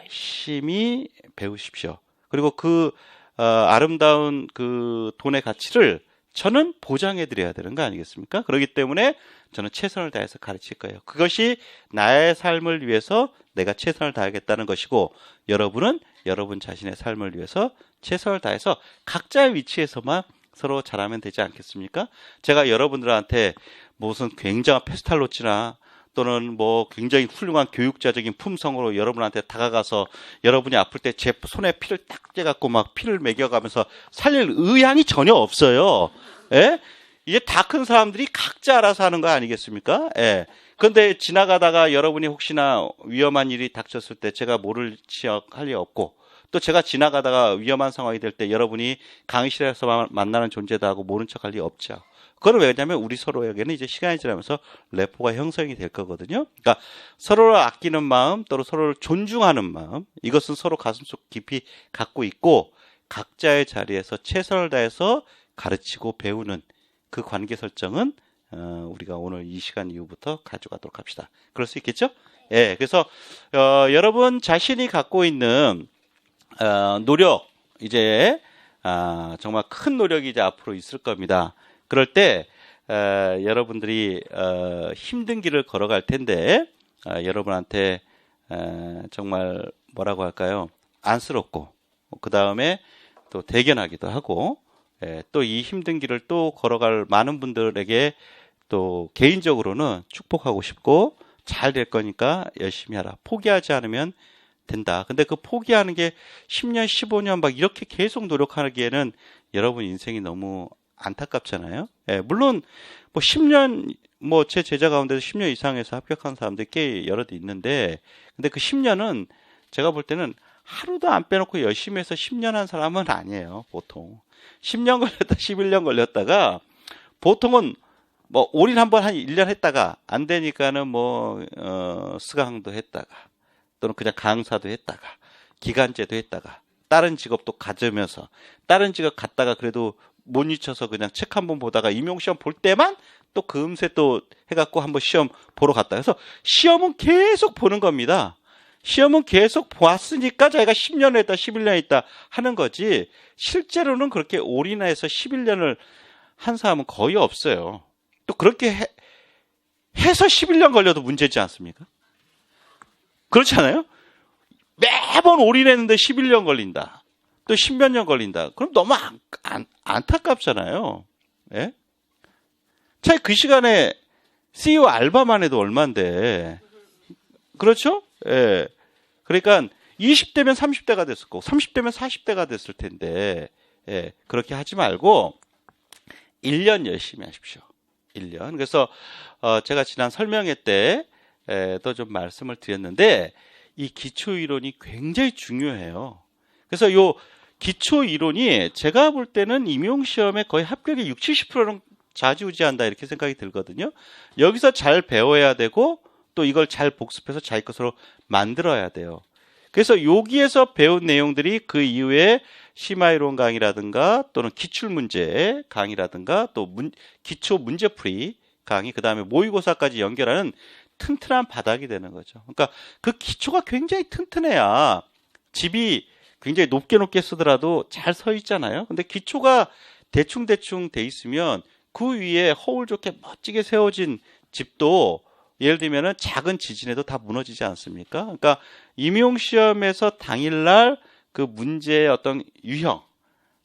열심히 배우십시오. 그리고 그 아름다운 그 돈의 가치를 저는 보장해 드려야 되는 거 아니겠습니까? 그렇기 때문에 저는 최선을 다해서 가르칠 거예요. 그것이 나의 삶을 위해서 내가 최선을 다하겠다는 것이고 여러분은 여러분 자신의 삶을 위해서 최선을 다해서 각자의 위치에서만 서로 잘하면 되지 않겠습니까? 제가 여러분들한테 무슨 굉장한 페스탈로치나 또는 뭐 굉장히 훌륭한 교육자적인 품성으로 여러분한테 다가가서 여러분이 아플 때 제 손에 피를 딱 째갖고 막 피를 먹여가면서 살릴 의향이 전혀 없어요. 예? 이제 다 큰 사람들이 각자 알아서 하는 거 아니겠습니까? 예. 그런데 지나가다가 여러분이 혹시나 위험한 일이 닥쳤을 때 제가 모를 지역할 리 없고, 또 제가 지나가다가 위험한 상황이 될 때 여러분이 강의실에서 만나는 존재다 하고 모른 척할 리 없죠. 그건 왜냐하면 우리 서로에게는 이제 시간이 지나면서 레포가 형성이 될 거거든요. 그러니까 서로를 아끼는 마음, 또는 서로를 존중하는 마음, 이것은 서로 가슴속 깊이 갖고 있고 각자의 자리에서 최선을 다해서 가르치고 배우는 그 관계 설정은 우리가 오늘 이 시간 이후부터 가져가도록 합시다. 그럴 수 있겠죠? 예, 그래서 여러분 자신이 갖고 있는 노력, 이제 정말 큰 노력이 이제 앞으로 있을 겁니다. 그럴 때 여러분들이 힘든 길을 걸어갈 텐데 여러분한테 정말 뭐라고 할까요? 안쓰럽고 그 다음에 또 대견하기도 하고 또 이 힘든 길을 또 걸어갈 많은 분들에게 또 개인적으로는 축복하고 싶고 잘 될 거니까 열심히 하라. 포기하지 않으면 된다. 근데 그 포기하는 게 10년, 15년 막 이렇게 계속 노력하기에는 여러분 인생이 너무 안타깝잖아요. 예, 물론 뭐 10년 뭐 제 제자 가운데서 10년 이상해서 합격한 사람들 꽤 여럿 있는데, 근데 그 10년은 제가 볼 때는 하루도 안 빼놓고 열심히 해서 10년 한 사람은 아니에요. 보통 10년 걸렸다 11년 걸렸다가 보통은 뭐 올인 한번 한 1년 했다가 안 되니까는 뭐 스강도 했다가 또는 그냥 강사도 했다가 기간제도 했다가 다른 직업도 가져면서 다른 직업 갔다가 그래도 못 잊혀서 그냥 책 한번 보다가 임용시험 볼 때만 또 금세 또 해갖고 한번 시험 보러 갔다. 그래서 시험은 계속 보는 겁니다. 시험은 계속 보았으니까 자기가 10년 했다 11년 했다 하는 거지, 실제로는 그렇게 올인해서 11년을 한 사람은 거의 없어요. 또 그렇게 해서 11년 걸려도 문제지 않습니까? 그렇지 않아요? 매번 올인했는데 11년 걸린다. 또 10몇 년 걸린다. 그럼 너무 안타깝잖아요. 예? 차라리 그 시간에 CEO 알바만 해도 얼만데. 그렇죠? 예. 그러니까 20대면 30대가 됐을 거고 30대면 40대가 됐을 텐데, 예. 그렇게 하지 말고 1년 열심히 하십시오. 1년. 그래서 제가 지난 설명회 때도 좀 말씀을 드렸는데, 이 기초 이론이 굉장히 중요해요. 그래서 요 기초 이론이 제가 볼 때는 임용시험에 거의 합격의 60, 70%는 좌지우지한다 이렇게 생각이 들거든요. 여기서 잘 배워야 되고 또 이걸 잘 복습해서 자기 것으로 만들어야 돼요. 그래서 여기에서 배운 내용들이 그 이후에 심화이론 강의라든가 또는 기출문제 강의라든가 또 기초 문제풀이 강의, 그 다음에 모의고사까지 연결하는 튼튼한 바닥이 되는 거죠. 그러니까 그 기초가 굉장히 튼튼해야 집이 굉장히 높게 쓰더라도 잘 서 있잖아요. 근데 기초가 대충 돼 있으면 그 위에 허울 좋게 멋지게 세워진 집도 예를 들면은 작은 지진에도 다 무너지지 않습니까? 그러니까 임용시험에서 당일날 그 문제의 어떤 유형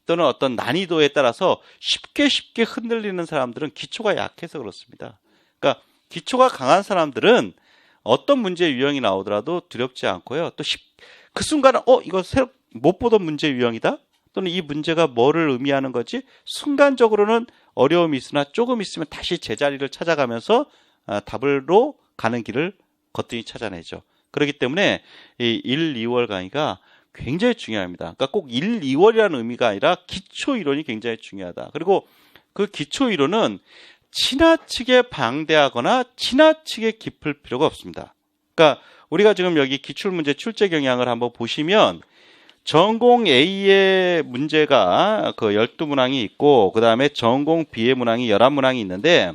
또는 어떤 난이도에 따라서 쉽게 흔들리는 사람들은 기초가 약해서 그렇습니다. 그러니까 기초가 강한 사람들은 어떤 문제 유형이 나오더라도 두렵지 않고요. 또 그 순간은 이거 새로 못 보던 문제 유형이다? 또는 이 문제가 뭐를 의미하는 거지? 순간적으로는 어려움이 있으나 조금 있으면 다시 제자리를 찾아가면서 답으로 가는 길을 거뜬히 찾아내죠. 그렇기 때문에 이 1, 2월 강의가 굉장히 중요합니다. 그러니까 꼭 1, 2월이라는 의미가 아니라 기초 이론이 굉장히 중요하다. 그리고 그 기초 이론은 지나치게 방대하거나 지나치게 깊을 필요가 없습니다. 그러니까 우리가 지금 여기 기출문제 출제 경향을 한번 보시면 전공 A의 문제가 그 12문항이 있고 그 다음에 전공 B의 문항이 11문항이 있는데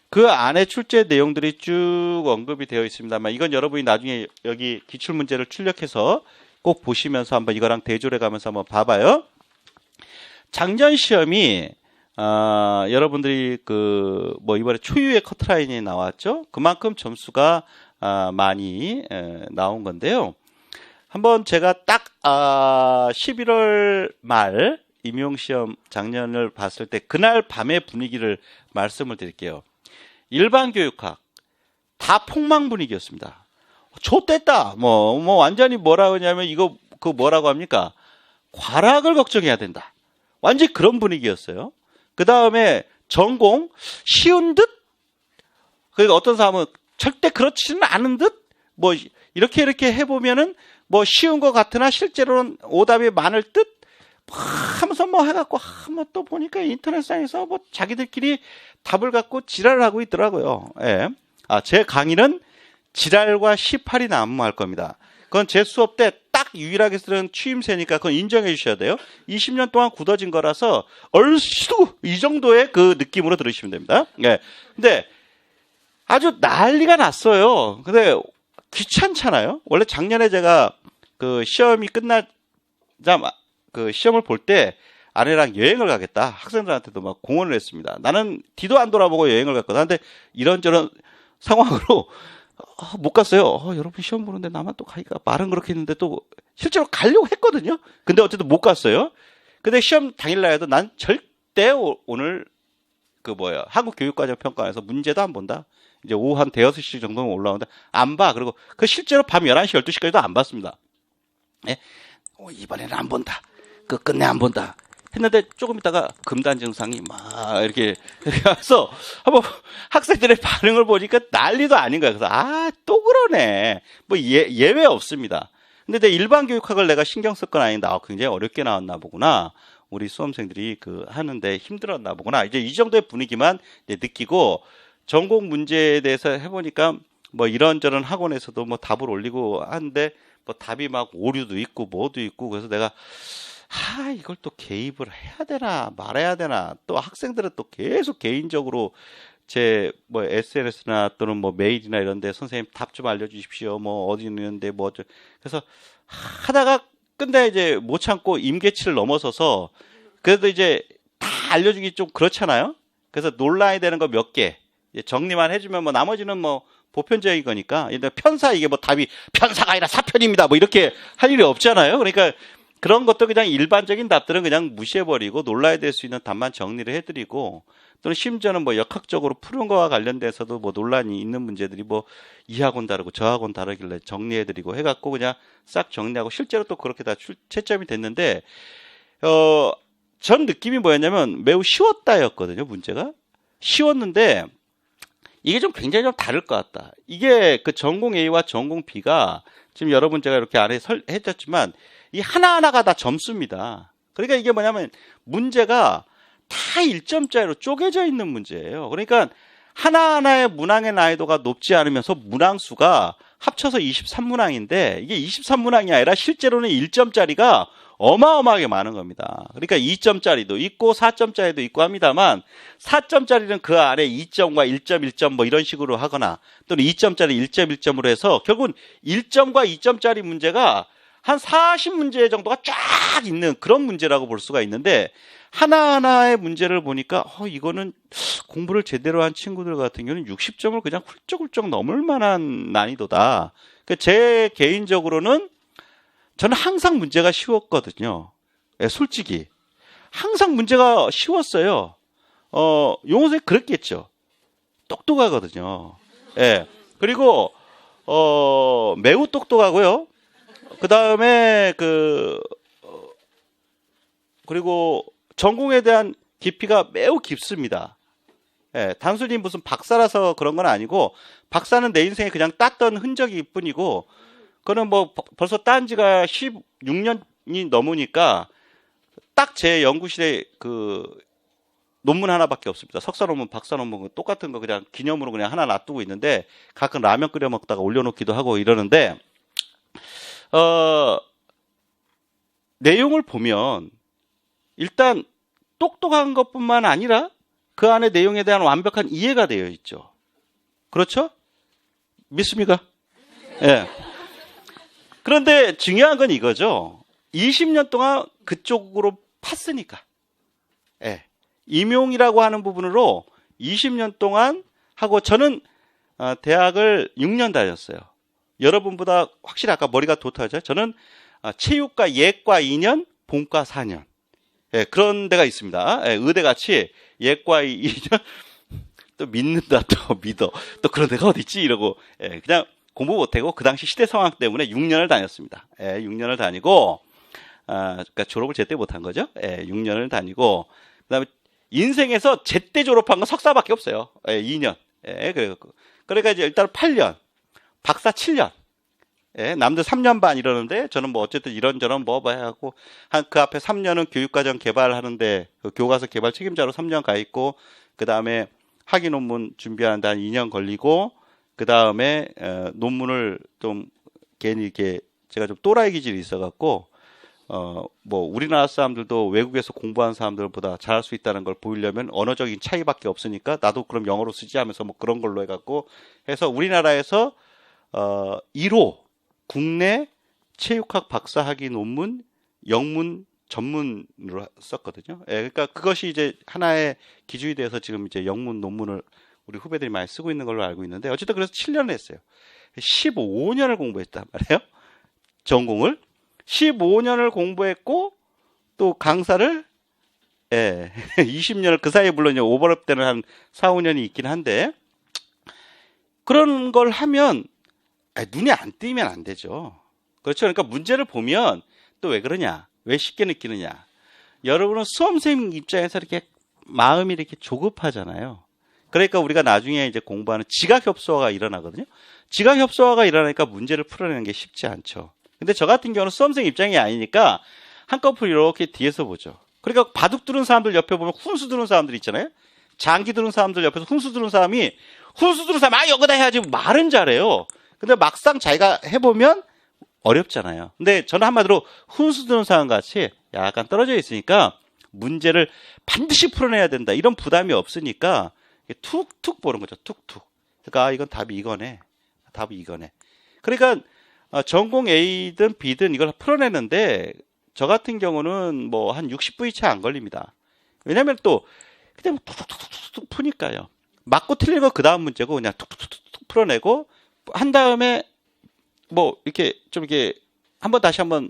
그 안에 출제 내용들이 쭉 언급이 되어 있습니다만 이건 여러분이 나중에 여기 기출문제를 출력해서 꼭 보시면서 한번 이거랑 대조해 가면서 한번 봐봐요. 작년 시험이 여러분들이 그 뭐 이번에 초유의 커트라인이 나왔죠. 그만큼 점수가 많이 나온 건데요. 한번 제가 딱 11월 말 임용시험 작년을 봤을 때 그날 밤의 분위기를 말씀을 드릴게요. 일반 교육학 다 폭망 분위기였습니다. 좆됐다. 완전히 뭐라고 하냐면 그 뭐라고 합니까? 과락을 걱정해야 된다. 완전히 그런 분위기였어요. 그 다음에 전공 쉬운 듯? 그러니까 어떤 사람은 절대 그렇지는 않은 듯? 이렇게 해보면은 쉬운 것 같으나 실제로는 오답이 많을 듯? 하면서 해갖고 또 보니까 인터넷상에서 자기들끼리 답을 갖고 지랄을 하고 있더라고요. 예. 제 강의는 지랄과 18이 난무할 겁니다. 그건 제 수업 때 딱 유일하게 쓰는 추임새니까 그건 인정해 주셔야 돼요. 20년 동안 굳어진 거라서 얼씨도 이 정도의 그 느낌으로 들으시면 됩니다. 예. 근데 아주 난리가 났어요. 근데 귀찮잖아요. 원래 작년에 제가 그 시험이 끝나자 그 시험을 볼 때 아내랑 여행을 가겠다. 학생들한테도 막 공언을 했습니다. 나는 뒤도 안 돌아보고 여행을 갔거든. 근데 이런저런 상황으로 못 갔어요. 여러분 시험 보는데 나만 또 가기가 말은 그렇게 했는데 또 실제로 가려고 했거든요. 근데 어쨌든 못 갔어요. 근데 시험 당일날 해도 난 절대 오늘 한국교육과정평가원에서 문제도 안 본다. 이제 오후 한 대여섯 시 정도면 올라오는데 안 봐. 그리고 실제로 밤 11시, 12시까지도 안 봤습니다. 예? 이번에는 안 본다. 끝내 안 본다. 했는데 조금 있다가 금단 증상이 막 이렇게 와서 한번 학생들의 반응을 보니까 난리도 아닌 거야. 그래서 또 그러네. 예외 없습니다. 근데 내 일반 교육학을 내가 신경 쓸 건 아닌데 굉장히 어렵게 나왔나 보구나. 우리 수험생들이 하는데 힘들었나 보구나. 이제 이 정도의 분위기만 느끼고 전공 문제에 대해서 해보니까 이런저런 학원에서도 답을 올리고 하는데 답이 막 오류도 있고 뭐도 있고 그래서 내가 이걸 또 개입을 해야 되나 말아야 되나. 또 학생들은 또 계속 개인적으로 제 SNS나 또는 메일이나 이런 데 선생님 답 좀 알려주십시오. 어디 있는데 그래서 하다가 근데 이제 못 참고 임계치를 넘어서서 그래도 이제 다 알려주기 좀 그렇잖아요. 그래서 논란이 되는 거 몇 개 정리만 해주면 나머지는 보편적인 거니까. 편사 이게 답이 편사가 아니라 사편입니다. 이렇게 할 일이 없잖아요. 그러니까 그런 것도 그냥 일반적인 답들은 그냥 무시해버리고 논란이 될 수 있는 답만 정리를 해드리고 또는 심지어는 역학적으로 푸는 거와 관련돼서도 논란이 있는 문제들이 이 학원 다르고 저 학원 다르길래 정리해드리고 해갖고 그냥 싹 정리하고 실제로 또 그렇게 다 채점이 됐는데 전 느낌이 뭐였냐면 매우 쉬웠다였거든요. 문제가 쉬웠는데 이게 굉장히 좀 다를 것 같다. 이게 그 전공 A와 전공 B가 지금 여러분 제가 이렇게 안에 해줬지만 이 하나하나가 다 점수입니다. 그러니까 이게 뭐냐면 문제가 다 1점짜리로 쪼개져 있는 문제예요. 그러니까 하나하나의 문항의 난이도가 높지 않으면서 문항수가 합쳐서 23문항인데 이게 23문항이 아니라 실제로는 1점짜리가 어마어마하게 많은 겁니다. 그러니까 2점짜리도 있고 4점짜리도 있고 합니다만 4점짜리는 그 안에 2점과 1점, 1점 이런 식으로 하거나 또는 2점짜리 1점, 1점으로 해서 결국은 1점과 2점짜리 문제가 한 40문제 정도가 쫙 있는 그런 문제라고 볼 수가 있는데 하나하나의 문제를 보니까 이거는 공부를 제대로 한 친구들 같은 경우는 60점을 그냥 훌쩍훌쩍 넘을 만한 난이도다. 제 개인적으로는 저는 항상 문제가 쉬웠거든요. 솔직히 항상 문제가 쉬웠어요. 용호 선생님 그랬겠죠. 똑똑하거든요. 그리고 매우 똑똑하고요. 그 다음에 그리고 전공에 대한 깊이가 매우 깊습니다. 단순히 무슨 박사라서 그런 건 아니고 박사는 내 인생에 그냥 땄던 흔적일 뿐이고 그거는 벌써 딴 지가 16년이 넘으니까 딱 제 연구실에 논문 하나밖에 없습니다. 석사 논문, 박사 논문 똑같은 거 그냥 기념으로 그냥 하나 놔두고 있는데 가끔 라면 끓여 먹다가 올려놓기도 하고 이러는데 내용을 보면 일단 똑똑한 것뿐만 아니라 그 안에 내용에 대한 완벽한 이해가 되어 있죠. 그렇죠? 믿습니까? 예. 그런데 중요한 건 이거죠. 20년 동안 그쪽으로 팠으니까. 임용이라고 하는 부분으로 20년 동안 하고 저는 대학을 6년 다녔어요. 여러분보다 확실히 아까 머리가 돋하죠. 저는 체육과 예과 2년, 본과 4년. 그런 데가 있습니다. 의대같이 예과 2년, 또 믿는다, 또 믿어. 또 그런 데가 어딨지? 이러고, 예, 그냥 공부 못하고 그 당시 시대 상황 때문에 6년을 다녔습니다. 예, 6년을 다니고, 그러니까 졸업을 제때 못한 거죠. 예, 6년을 다니고, 그 다음에 인생에서 제때 졸업한 건 석사밖에 없어요. 예, 2년. 예, 그러니까 이제 일단 8년, 박사 7년. 예, 남들 3년 반 이러는데 저는 뭐 어쨌든 이런저런 뭐 하고 그 앞에 3년은 교육과정 개발하는데 그 교과서 개발 책임자로 3년 가 있고 그 다음에 학위 논문 준비하는데 한 2년 걸리고 그 다음에 논문을 좀 괜히 이렇게 제가 좀 또라이 기질이 있어갖고 뭐 우리나라 사람들도 외국에서 공부한 사람들보다 잘할 수 있다는 걸 보이려면 언어적인 차이밖에 없으니까 나도 그럼 영어로 쓰지 하면서 뭐 그런 걸로 해갖고 해서 우리나라에서 1호 국내 체육학 박사 학위 논문 영문 전문으로 썼거든요. 예, 그러니까 그것이 이제 하나의 기준이 돼서 지금 이제 영문 논문을 우리 후배들이 많이 쓰고 있는 걸로 알고 있는데 어쨌든 그래서 7년을 했어요. 15년을 공부했단 말이에요. 전공을 15년을 공부했고 또 강사를 20년을 그 사이에 물론 오버랩 때는 한 4, 5년이 있긴 한데 그런 걸 하면 눈에 안 띄면 안 되죠. 그렇죠. 그러니까 문제를 보면 또 왜 그러냐? 왜 쉽게 느끼느냐? 여러분은 수험생 입장에서 이렇게 마음이 이렇게 조급하잖아요. 그러니까 우리가 나중에 이제 공부하는 지각협소화가 일어나거든요. 지각협소화가 일어나니까 문제를 풀어내는 게 쉽지 않죠. 근데 저 같은 경우는 수험생 입장이 아니니까 한꺼풀 이렇게 뒤에서 보죠. 그러니까 바둑 두는 사람들 옆에 보면 훈수 두는 사람들 있잖아요. 장기 두는 사람들 옆에서 훈수 두는 사람이 훈수 두는 사람 여기다 해야지 말은 잘해요. 근데 막상 자기가 해보면 어렵잖아요. 근데 저는 한마디로 훈수 두는 사람 같이 약간 떨어져 있으니까 문제를 반드시 풀어내야 된다. 이런 부담이 없으니까 툭툭 보는 거죠. 툭툭. 그러니까 이건 답이 이거네. 답이 이거네. 그러니까 전공 A든 B든 이걸 풀어내는데 저 같은 경우는 뭐 한 60분이 채 안 걸립니다. 왜냐면 또 그냥 툭툭툭툭 푸니까요. 맞고 틀린 거 그 다음 문제고 그냥 툭툭툭툭 풀어내고 한 다음에 뭐 이렇게 좀 이렇게 다시 한번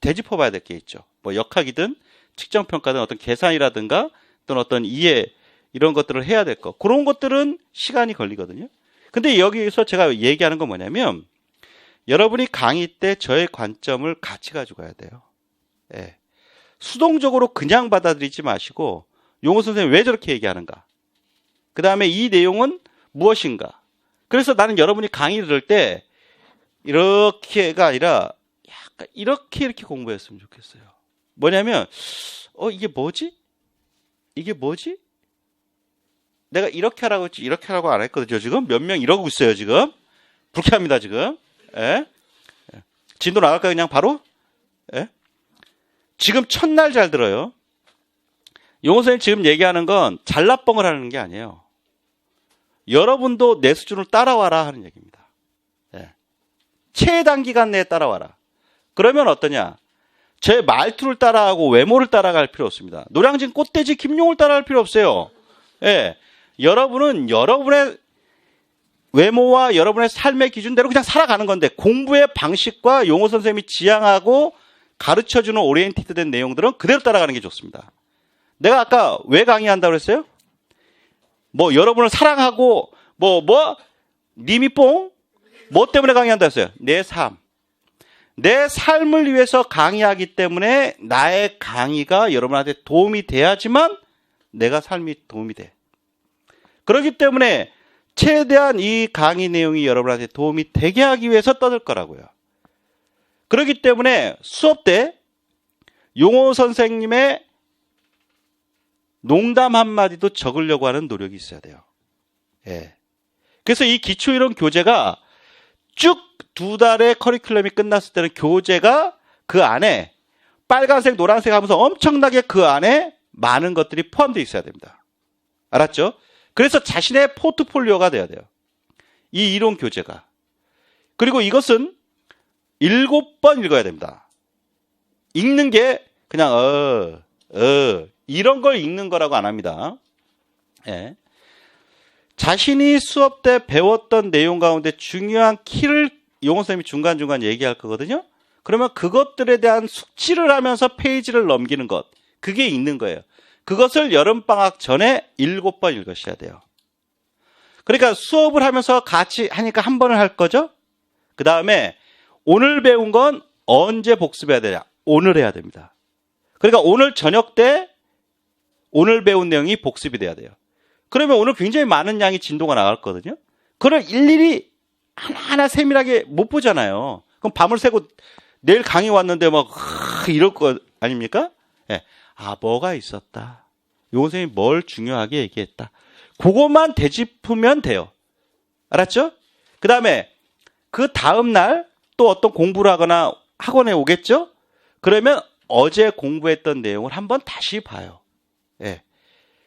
되짚어 봐야 될 게 있죠. 뭐 역학이든 측정평가든 어떤 계산이라든가 또는 어떤 이해 이런 것들을 해야 될 거. 그런 것들은 시간이 걸리거든요. 근데 여기서 제가 얘기하는 건 뭐냐면 여러분이 강의 때 저의 관점을 같이 가지고 가야 돼요. 예. 수동적으로 그냥 받아들이지 마시고 용호 선생님 왜 저렇게 얘기하는가? 그 다음에 이 내용은 무엇인가? 그래서 나는 여러분이 강의를 들을 때 이렇게가 아니라 약간 이렇게 공부했으면 좋겠어요. 뭐냐면 이게 뭐지? 이게 뭐지? 내가 이렇게 하라고 했지 이렇게 하라고 안 했거든요. 지금 몇 명 이러고 있어요. 지금 불쾌합니다. 지금 진도 나갈까요? 그냥 바로 지금 첫날 잘 들어요. 용호 선생님 지금 얘기하는 건 잘나뻥을 하는 게 아니에요. 여러분도 내 수준을 따라와라 하는 얘기입니다. 최단기간 내에 따라와라. 그러면 어떠냐? 제 말투를 따라하고 외모를 따라갈 필요 없습니다. 노량진 꽃돼지 김용을 따라갈 필요 없어요. 여러분은 여러분의 외모와 여러분의 삶의 기준대로 그냥 살아가는 건데 공부의 방식과 용호 선생님이 지향하고 가르쳐주는 오리엔티드된 내용들은 그대로 따라가는 게 좋습니다. 내가 아까 왜 강의한다고 그랬어요? 뭐 여러분을 사랑하고 님이 뽕? 뭐 때문에 강의한다고 했어요? 내 삶. 내 삶을 위해서 강의하기 때문에 나의 강의가 여러분한테 도움이 돼야지만 내가 삶이 도움이 돼. 그렇기 때문에 최대한 이 강의 내용이 여러분한테 도움이 되게 하기 위해서 떠들 거라고요. 그렇기 때문에 수업 때 용호 선생님의 농담 한마디도 적으려고 하는 노력이 있어야 돼요. 그래서 이 기초이론 교재가 쭉 2달의 커리큘럼이 끝났을 때는 교재가 그 안에 빨간색, 노란색 하면서 엄청나게 그 안에 많은 것들이 포함되어 있어야 됩니다. 알았죠? 그래서 자신의 포트폴리오가 돼야 돼요. 이 이론 교재가. 그리고 이것은 7번 읽어야 됩니다. 읽는 게 그냥 이런 걸 읽는 거라고 안 합니다. 자신이 수업 때 배웠던 내용 가운데 중요한 키를 용호 선생님이 중간중간 얘기할 거거든요. 그러면 그것들에 대한 숙지를 하면서 페이지를 넘기는 것. 그게 읽는 거예요. 그것을 여름방학 전에 7번 읽으셔야 돼요. 그러니까 수업을 하면서 같이 하니까 한 번을 할 거죠? 그 다음에 오늘 배운 건 언제 복습해야 되냐? 오늘 해야 됩니다. 그러니까 오늘 저녁 때 오늘 배운 내용이 복습이 돼야 돼요. 그러면 오늘 굉장히 많은 양의 진도가 나갔거든요. 그걸 일일이 하나하나 세밀하게 못 보잖아요. 그럼 밤을 새고 내일 강의 왔는데 막 이럴 거 아닙니까? 네. 뭐가 있었다. 요 선생님이 뭘 중요하게 얘기했다. 그것만 되짚으면 돼요. 알았죠? 그 다음에 그 다음 날 또 어떤 공부를 하거나 학원에 오겠죠? 그러면 어제 공부했던 내용을 한번 다시 봐요. 예.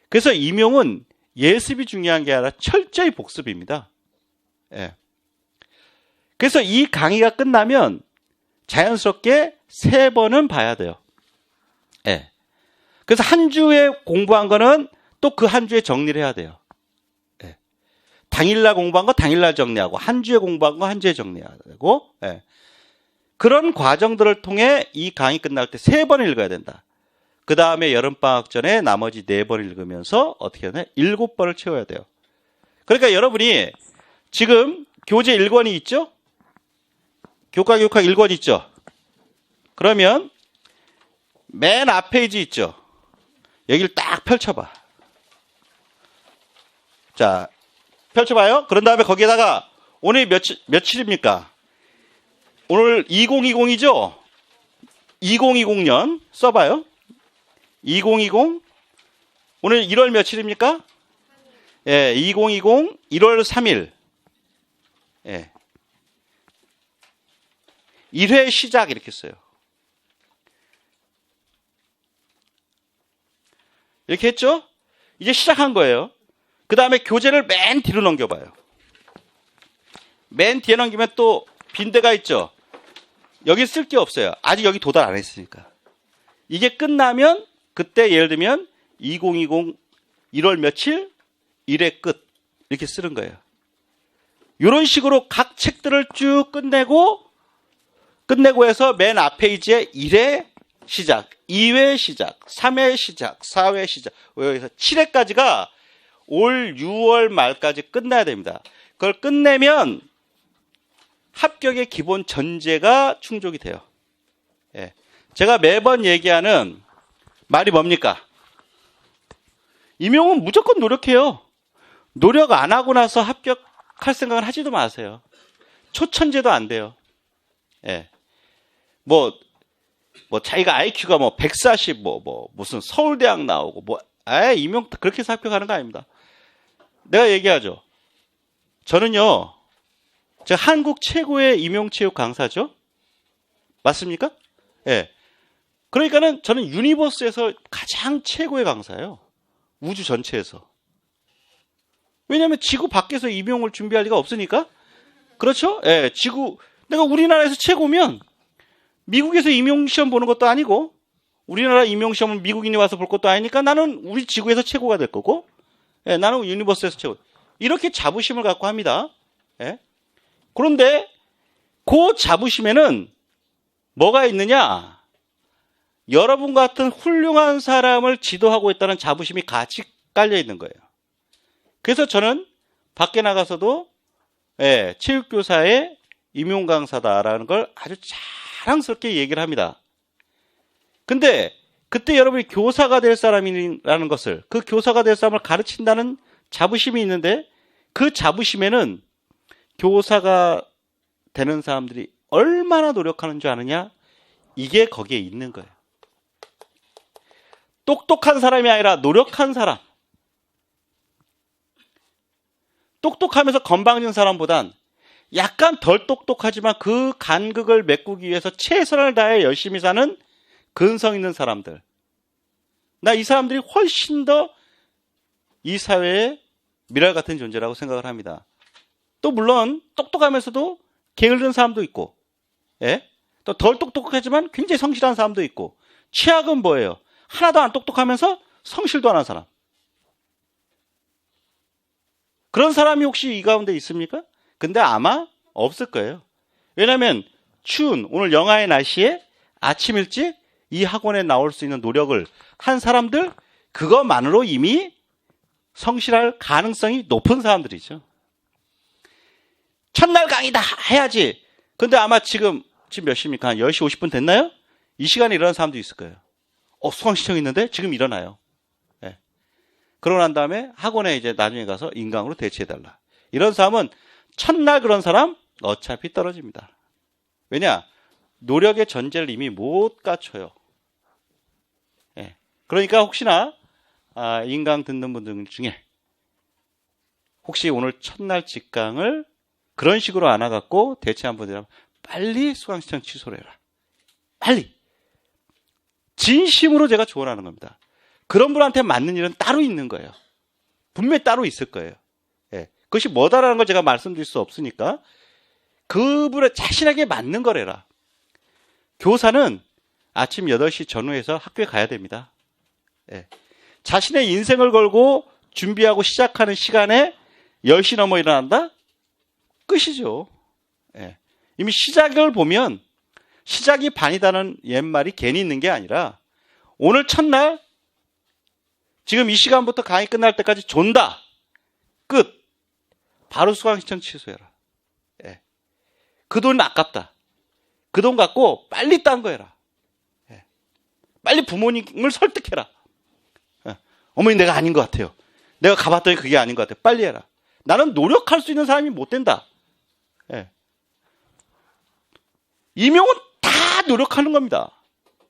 그래서 임용은 예습이 중요한 게 아니라 철저히 복습입니다. 예. 그래서 이 강의가 끝나면 자연스럽게 3번은 봐야 돼요. 예. 그래서 한 주에 공부한 거는 또 그 한 주에 정리를 해야 돼요. 예. 당일날 공부한 거 당일날 정리하고, 한 주에 공부한 거 한 주에 정리해야 되고, 예. 그런 과정들을 통해 이 강의 끝날 때 3번 읽어야 된다. 그 다음에 여름방학 전에 나머지 4번 읽으면서 어떻게 하냐? 7번을 채워야 돼요. 그러니까 여러분이 지금 교재 1권이 있죠? 교과 1권 있죠? 그러면 맨 앞 페이지 있죠? 여기를 딱 펼쳐봐. 자, 펼쳐봐요. 그런 다음에 거기에다가 오늘 며칠입니까? 오늘 2020이죠? 2020년 써봐요. 2020 오늘 1월 며칠입니까? 예, 2020 1월 3일. 예. 1회 시작 이렇게 써요. 이렇게 했죠? 이제 시작한 거예요. 그 다음에 교재를 맨 뒤로 넘겨봐요. 맨 뒤에 넘기면 또 빈대가 있죠? 여기 쓸 게 없어요. 아직 여기 도달 안 했으니까. 이게 끝나면 그때 예를 들면 2020 1월 며칠 1회 끝 이렇게 쓰는 거예요. 이런 식으로 각 책들을 쭉 끝내고 해서 맨 앞 페이지에 1회 시작, 2회 시작, 3회 시작, 4회 시작, 여기서 7회까지가 올 6월 말까지 끝나야 됩니다. 그걸 끝내면 합격의 기본 전제가 충족이 돼요. 예. 제가 매번 얘기하는 말이 뭡니까? 임용은 무조건 노력해요. 노력 안 하고 나서 합격할 생각은 하지도 마세요. 초천재도 안 돼요. 예. 자기가 IQ가 140, 무슨 서울대학 나오고, 임용 그렇게 해서 합격하는 거 아닙니다. 내가 얘기하죠. 저는요, 제가 한국 최고의 임용체육 강사죠? 맞습니까? 예. 그러니까는 저는 유니버스에서 가장 최고의 강사예요. 우주 전체에서. 왜냐하면 지구 밖에서 임용을 준비할 리가 없으니까. 그렇죠? 예. 내가 우리나라에서 최고면 미국에서 임용시험 보는 것도 아니고, 우리나라 임용시험은 미국인이 와서 볼 것도 아니니까 나는 우리 지구에서 최고가 될 거고, 예, 나는 유니버스에서 최고. 이렇게 자부심을 갖고 합니다. 예. 그런데 그 자부심에는 뭐가 있느냐? 여러분 같은 훌륭한 사람을 지도하고 있다는 자부심이 같이 깔려 있는 거예요. 그래서 저는 밖에 나가서도 체육교사의 임용 강사다라는 걸 아주 자랑스럽게 얘기를 합니다. 근데 그때 여러분이 교사가 될 사람이라는 것을, 그 교사가 될 사람을 가르친다는 자부심이 있는데, 그 자부심에는 교사가 되는 사람들이 얼마나 노력하는 줄 아느냐? 이게 거기에 있는 거예요. 똑똑한 사람이 아니라 노력한 사람. 똑똑하면서 건방진 사람보단 약간 덜 똑똑하지만 그 간극을 메꾸기 위해서 최선을 다해 열심히 사는 근성 있는 사람들. 나 이 사람들이 훨씬 더 이 사회의 미랄 같은 존재라고 생각을 합니다. 또 물론 똑똑하면서도 게으른 사람도 있고, 예? 또 덜 똑똑하지만 굉장히 성실한 사람도 있고, 최악은 뭐예요? 하나도 안 똑똑하면서 성실도 안 한 사람. 그런 사람이 혹시 이 가운데 있습니까? 근데 아마 없을 거예요. 왜냐하면 추운 오늘 영하의 날씨에 아침 일찍 이 학원에 나올 수 있는 노력을 한 사람들 그것만으로 이미 성실할 가능성이 높은 사람들이죠. 첫날 강의다 해야지. 근데 아마 지금 몇 시입니까? 한 10시 50분 됐나요? 이 시간에 일어나는 사람도 있을 거예요. 수강 신청 있는데 지금 일어나요. 예. 그러고 난 다음에 학원에 이제 나중에 가서 인강으로 대체해달라. 이런 사람은 첫날 그런 사람 어차피 떨어집니다. 왜냐? 노력의 전제를 이미 못 갖춰요. 예. 그러니까 혹시나 인강 듣는 분들 중에 혹시 오늘 첫날 직강을 그런 식으로 안 와갖고 대체한 분들이라면 빨리 수강 신청 취소를 해라. 빨리. 진심으로 제가 조언하는 겁니다. 그런 분한테 맞는 일은 따로 있는 거예요. 분명히 따로 있을 거예요. 예. 그것이 뭐다라는 걸 제가 말씀드릴 수 없으니까 그분의 자신에게 맞는 거래라. 교사는 아침 8시 전후에서 학교에 가야 됩니다. 예. 자신의 인생을 걸고 준비하고 시작하는 시간에 10시 넘어 일어난다? 끝이죠. 예. 이미 시작을 보면 시작이 반이다는 옛말이 괜히 있는 게 아니라 오늘 첫날 지금 이 시간부터 강의 끝날 때까지 존다. 끝. 바로 수강 신청 취소해라. 예. 그 돈은 아깝다. 그 돈 갖고 빨리 딴 거 해라. 예. 빨리 부모님을 설득해라. 예. 어머니 내가 아닌 것 같아요. 내가 가봤더니 그게 아닌 것 같아요. 빨리 해라. 나는 노력할 수 있는 사람이 못 된다. 예. 임용은 다 노력하는 겁니다.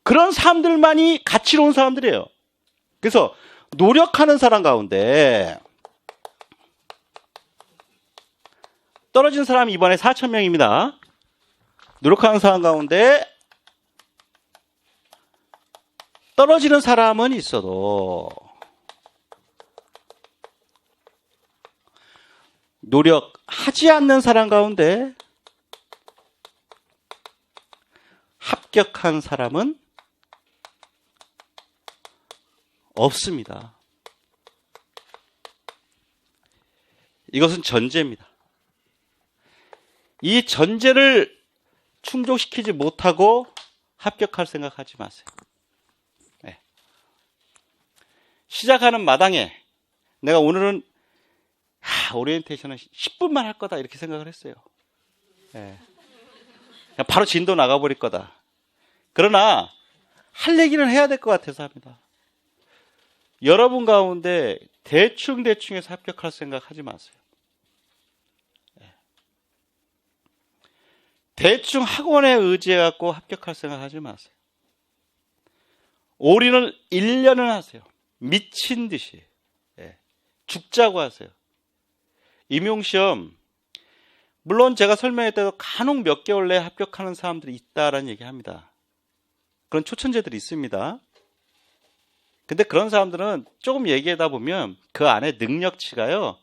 그런 사람들만이 가치로운 사람들이에요. 그래서 노력하는 사람 가운데 떨어진 사람이 이번에 4,000명입니다. 노력하는 사람 가운데 떨어지는 사람은 있어도 노력하지 않는 사람 가운데 합격한 사람은 없습니다. 이것은 전제입니다. 이 전제를 충족시키지 못하고 합격할 생각하지 마세요. 네. 시작하는 마당에 내가 오늘은 오리엔테이션은 10분만 할 거다 이렇게 생각을 했어요. 네. 그냥 바로 진도 나가버릴 거다. 그러나 할 얘기는 해야 될 것 같아서 합니다. 여러분 가운데 대충해서 합격할 생각하지 마세요. 대충 학원에 의지해갖고 합격할 생각하지 마세요. 올인을 1년을 하세요. 미친 듯이. 죽자고 하세요. 임용시험 물론 제가 설명했다고 간혹 몇 개월 내에 합격하는 사람들이 있다라는 얘기합니다. 그런 초천재들이 있습니다. 근데 그런 사람들은 조금 얘기하다 보면 그 안에 능력치가요.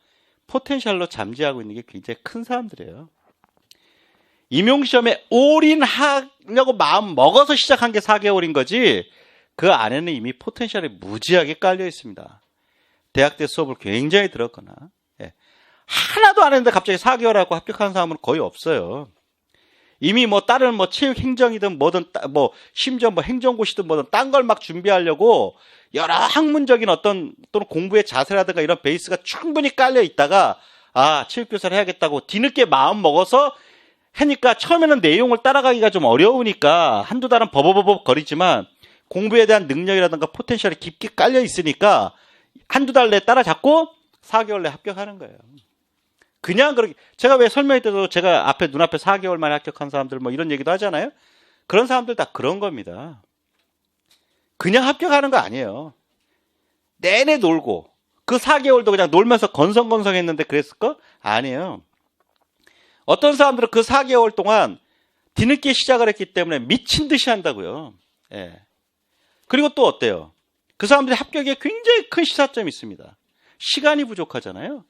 포텐셜로 잠재하고 있는 게 굉장히 큰 사람들이에요. 임용시험에 올인하려고 마음 먹어서 시작한 게 4개월인 거지 그 안에는 이미 포텐셜이 무지하게 깔려 있습니다. 대학 때 수업을 굉장히 들었거나 하나도 안 했는데 갑자기 4개월 하고 합격한 사람은 거의 없어요. 이미 다른 체육 행정이든 뭐든 심지어 행정고시든 뭐든 딴 걸 막 준비하려고 여러 학문적인 또는 공부의 자세라든가 이런 베이스가 충분히 깔려 있다가 체육교사를 해야겠다고 뒤늦게 마음 먹어서 하니까 처음에는 내용을 따라가기가 좀 어려우니까 한두 달은 버벅버벅 거리지만 공부에 대한 능력이라든가 포텐셜이 깊게 깔려 있으니까 한두 달 내에 따라잡고 4개월 내에 합격하는 거예요. 그냥 그렇게 제가 왜 설명할 때도 제가 눈앞에 4개월 만에 합격한 사람들 이런 얘기도 하잖아요. 그런 사람들 다 그런 겁니다. 그냥 합격하는 거 아니에요. 내내 놀고 그 4개월도 그냥 놀면서 건성건성했는데 그랬을까? 아니에요. 어떤 사람들은 그 4개월 동안 뒤늦게 시작을 했기 때문에 미친 듯이 한다고요. 그리고 또 어때요? 그 사람들이 합격에 굉장히 큰 시사점이 있습니다. 시간이 부족하잖아요.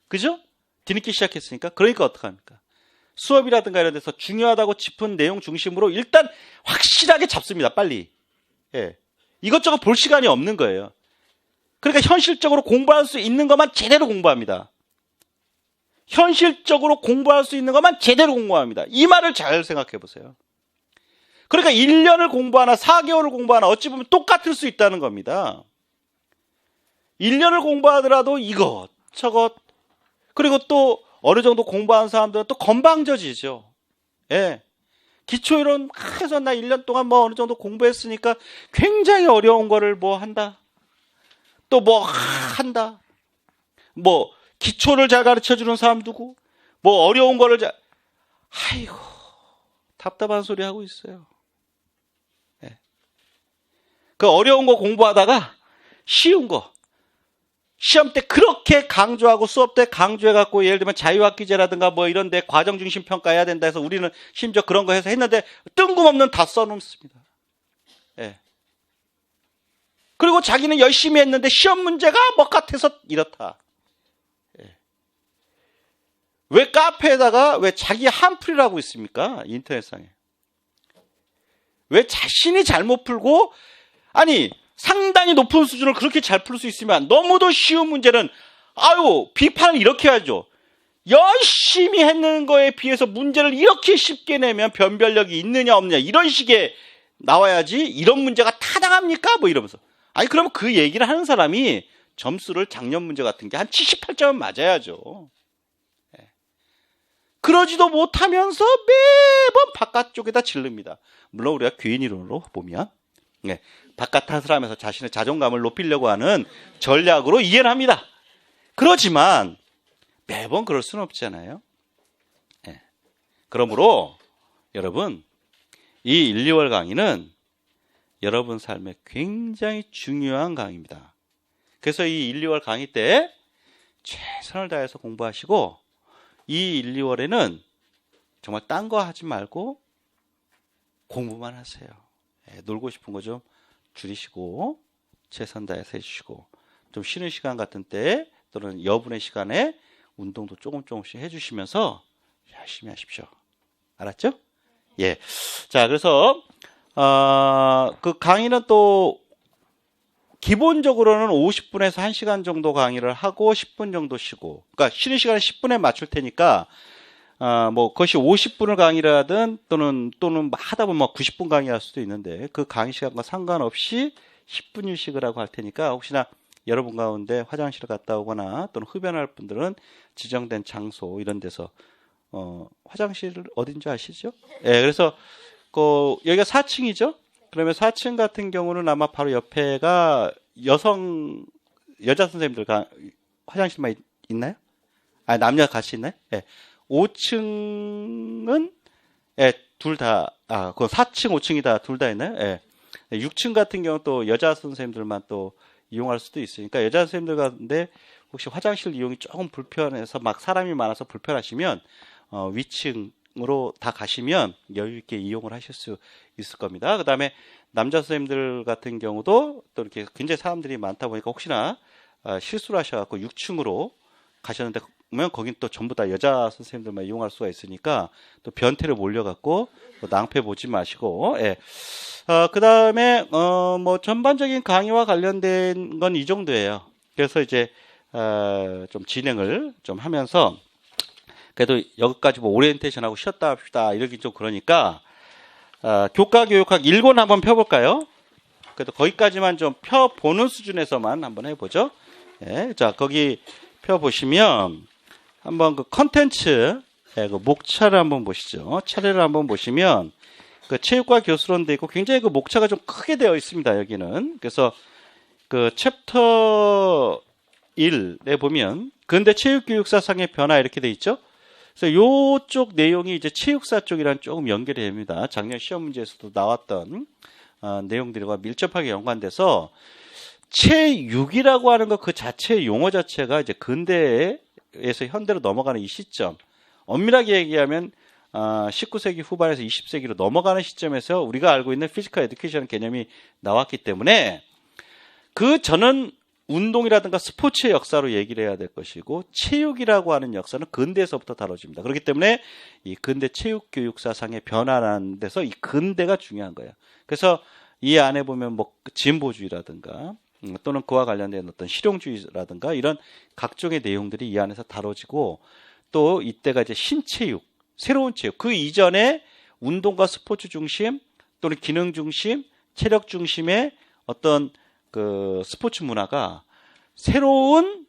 그죠? 뒤늦게 시작했으니까. 그러니까 어떡합니까? 수업이라든가 이런 데서 중요하다고 짚은 내용 중심으로 일단 확실하게 잡습니다. 빨리. 이것저것 볼 시간이 없는 거예요. 그러니까 현실적으로 공부할 수 있는 것만 제대로 공부합니다. 현실적으로 공부할 수 있는 것만 제대로 공부합니다. 이 말을 잘 생각해 보세요. 그러니까 1년을 공부하나 4개월을 공부하나 어찌 보면 똑같을 수 있다는 겁니다. 1년을 공부하더라도 이것 저것, 그리고 또 어느 정도 공부한 사람들은 또 건방져지죠. 예. 기초이론 해서 나 1년 동안 뭐 어느 정도 공부했으니까 굉장히 어려운 거를 뭐 한다. 또 뭐 한다. 뭐 기초를 잘 가르쳐 주는 사람 두고 뭐 어려운 거를 아이고 답답한 소리 하고 있어요. 예. 그 어려운 거 공부하다가 쉬운 거 시험 때 그렇게 강조하고 수업 때 강조해갖고 예를 들면 자유학기제라든가 뭐 이런 데 과정 중심 평가해야 된다 해서 우리는 심지어 그런 거 해서 했는데 뜬금없는 다 써놓습니다. 예. 그리고 자기는 열심히 했는데 시험 문제가 뭐 같아서 이렇다. 예. 왜 카페에다가 왜 자기 한풀이라고 있습니까? 인터넷상에. 왜 자신이 잘못 풀고 아니 상당히 높은 수준을 그렇게 잘 풀 수 있으면 너무도 쉬운 문제는 아유 비판을 이렇게 하죠. 열심히 했는 거에 비해서 문제를 이렇게 쉽게 내면 변별력이 있느냐 없느냐 이런 식의 나와야지 이런 문제가 타당합니까? 뭐 이러면서 아니 그러면 그 얘기를 하는 사람이 점수를 작년 문제 같은 게 한 78점은 맞아야죠. 예. 그러지도 못하면서 매번 바깥쪽에다 질릅니다. 물론 우리가 귀인이론으로 보면 예. 바깥 탓을 하면서 자신의 자존감을 높이려고 하는 전략으로 이해를 합니다. 그렇지만 매번 그럴 수는 없잖아요. 예. 그러므로 여러분 이 1, 2월 강의는 여러분 삶에 굉장히 중요한 강의입니다. 그래서 이 1, 2월 강의 때 최선을 다해서 공부하시고 이 1, 2월에는 정말 딴 거 하지 말고 공부만 하세요. 예. 놀고 싶은 거 좀 줄이시고 최선 다해서 해주시고 좀 쉬는 시간 같은 때 또는 여분의 시간에 운동도 조금씩 해주시면서 열심히 하십시오. 알았죠? 예. 자, 그래서 그 강의는 또 기본적으로는 50분에서 1시간 정도 강의를 하고 10분 정도 쉬고, 그러니까 쉬는 시간을 10분에 맞출 테니까 뭐 그것이 50분을 강의를 하든 또는 하다 보면 90분 강의할 수도 있는데 그 강의 시간과 상관없이 10분 휴식을 하고 할 테니까 혹시나 여러분 가운데 화장실을 갔다 오거나 또는 흡연할 분들은 지정된 장소 이런 데서 화장실 어딘지 아시죠? 예, 그래서 여기가 4층이죠? 그러면 4층 같은 경우는 아마 바로 옆에가 여자 선생님들 화장실만 있나요? 아, 남녀 같이 있나요? 예. 5층은 예, 둘 다, 그 4층, 5층이 다 둘 다 있나요? 예. 6층 같은 경우 또 여자 선생님들만 또 이용할 수도 있으니까 여자 선생님들 가운데 혹시 화장실 이용이 조금 불편해서 막 사람이 많아서 불편하시면 위층으로 다 가시면 여유 있게 이용을 하실 수 있을 겁니다. 그 다음에 남자 선생님들 같은 경우도 또 이렇게 굉장히 사람들이 많다 보니까 혹시나 실수를 하셔갖고 6층으로 가셨는데 면 거긴 또 전부 다 여자 선생님들만 이용할 수가 있으니까 또 변태를 몰려갖고 낭패 보지 마시고 예. 그 다음에 뭐 전반적인 강의와 관련된 건 이 정도예요. 그래서 이제 좀 진행을 좀 하면서 그래도 여기까지 뭐 오리엔테이션하고 쉬었다 합시다 이러기 좀 그러니까 교과 교육학 1권 한번 펴볼까요? 그래도 거기까지만 좀 펴보는 수준에서만 한번 해보죠. 예. 자 거기 펴보시면 한번 그 컨텐츠, 그 목차를 한번 보시죠. 차례를 한번 보시면 그 체육과 교수론 돼 있고 굉장히 그 목차가 좀 크게 되어 있습니다. 여기는. 그래서 그 챕터 1에 보면 근대 체육교육사상의 변화 이렇게 돼 있죠. 그래서 요쪽 내용이 이제 체육사 쪽이랑 조금 연결이 됩니다. 작년 시험 문제에서도 나왔던 내용들과 밀접하게 연관돼서 체육이라고 하는 것 그 자체의 용어 자체가 이제 근대에서 현대로 넘어가는 이 시점, 엄밀하게 얘기하면 19세기 후반에서 20세기로 넘어가는 시점에서 우리가 알고 있는 피지컬 에듀케이션 개념이 나왔기 때문에 그 전은 운동이라든가 스포츠의 역사로 얘기를 해야 될 것이고 체육이라고 하는 역사는 근대에서부터 다뤄집니다. 그렇기 때문에 이 근대 체육교육사상의 변화라는 데서 이 근대가 중요한 거예요. 그래서 이 안에 보면 뭐 진보주의라든가 또는 그와 관련된 어떤 실용주의라든가 이런 각종의 내용들이 이 안에서 다뤄지고 또 이때가 이제 신체육, 새로운 체육, 그 이전에 운동과 스포츠 중심 또는 기능 중심, 체력 중심의 어떤 그 스포츠 문화가 새로운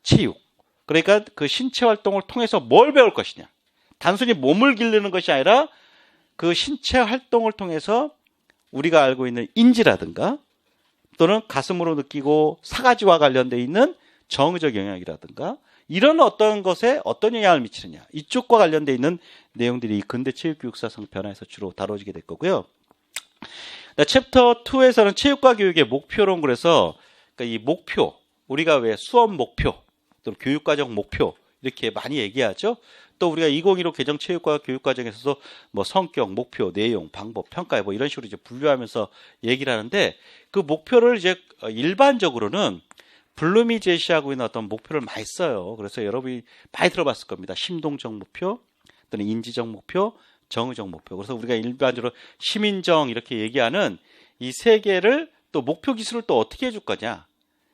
체육, 그러니까 그 신체 활동을 통해서 뭘 배울 것이냐. 단순히 몸을 기르는 것이 아니라 그 신체 활동을 통해서 우리가 알고 있는 인지라든가 또는 가슴으로 느끼고 사가지와 관련되어 있는 정의적 영역이라든가 이런 어떤 것에 어떤 영향을 미치느냐. 이쪽과 관련되어 있는 내용들이 근대 체육교육사상 변화에서 주로 다뤄지게 될 거고요. 챕터 2에서는 체육과 교육의 목표론, 그래서 그러니까 이 목표, 우리가 왜 수업 목표 또는 교육과정 목표 이렇게 많이 얘기하죠. 또 우리가 2015 개정 체육과 교육과정에서도 뭐 성격, 목표, 내용, 방법, 평가 뭐 이런 식으로 이제 분류하면서 얘기를 하는데, 그 목표를 이제 일반적으로는 블룸이 제시하고 있는 어떤 목표를 많이 써요. 그래서 여러분이 많이 들어봤을 겁니다. 심동적 목표 또는 인지적 목표, 정의적 목표. 그래서 우리가 일반적으로 시민정 이렇게 얘기하는 이 세 개를 또 목표 기술을 또 어떻게 해줄 거냐.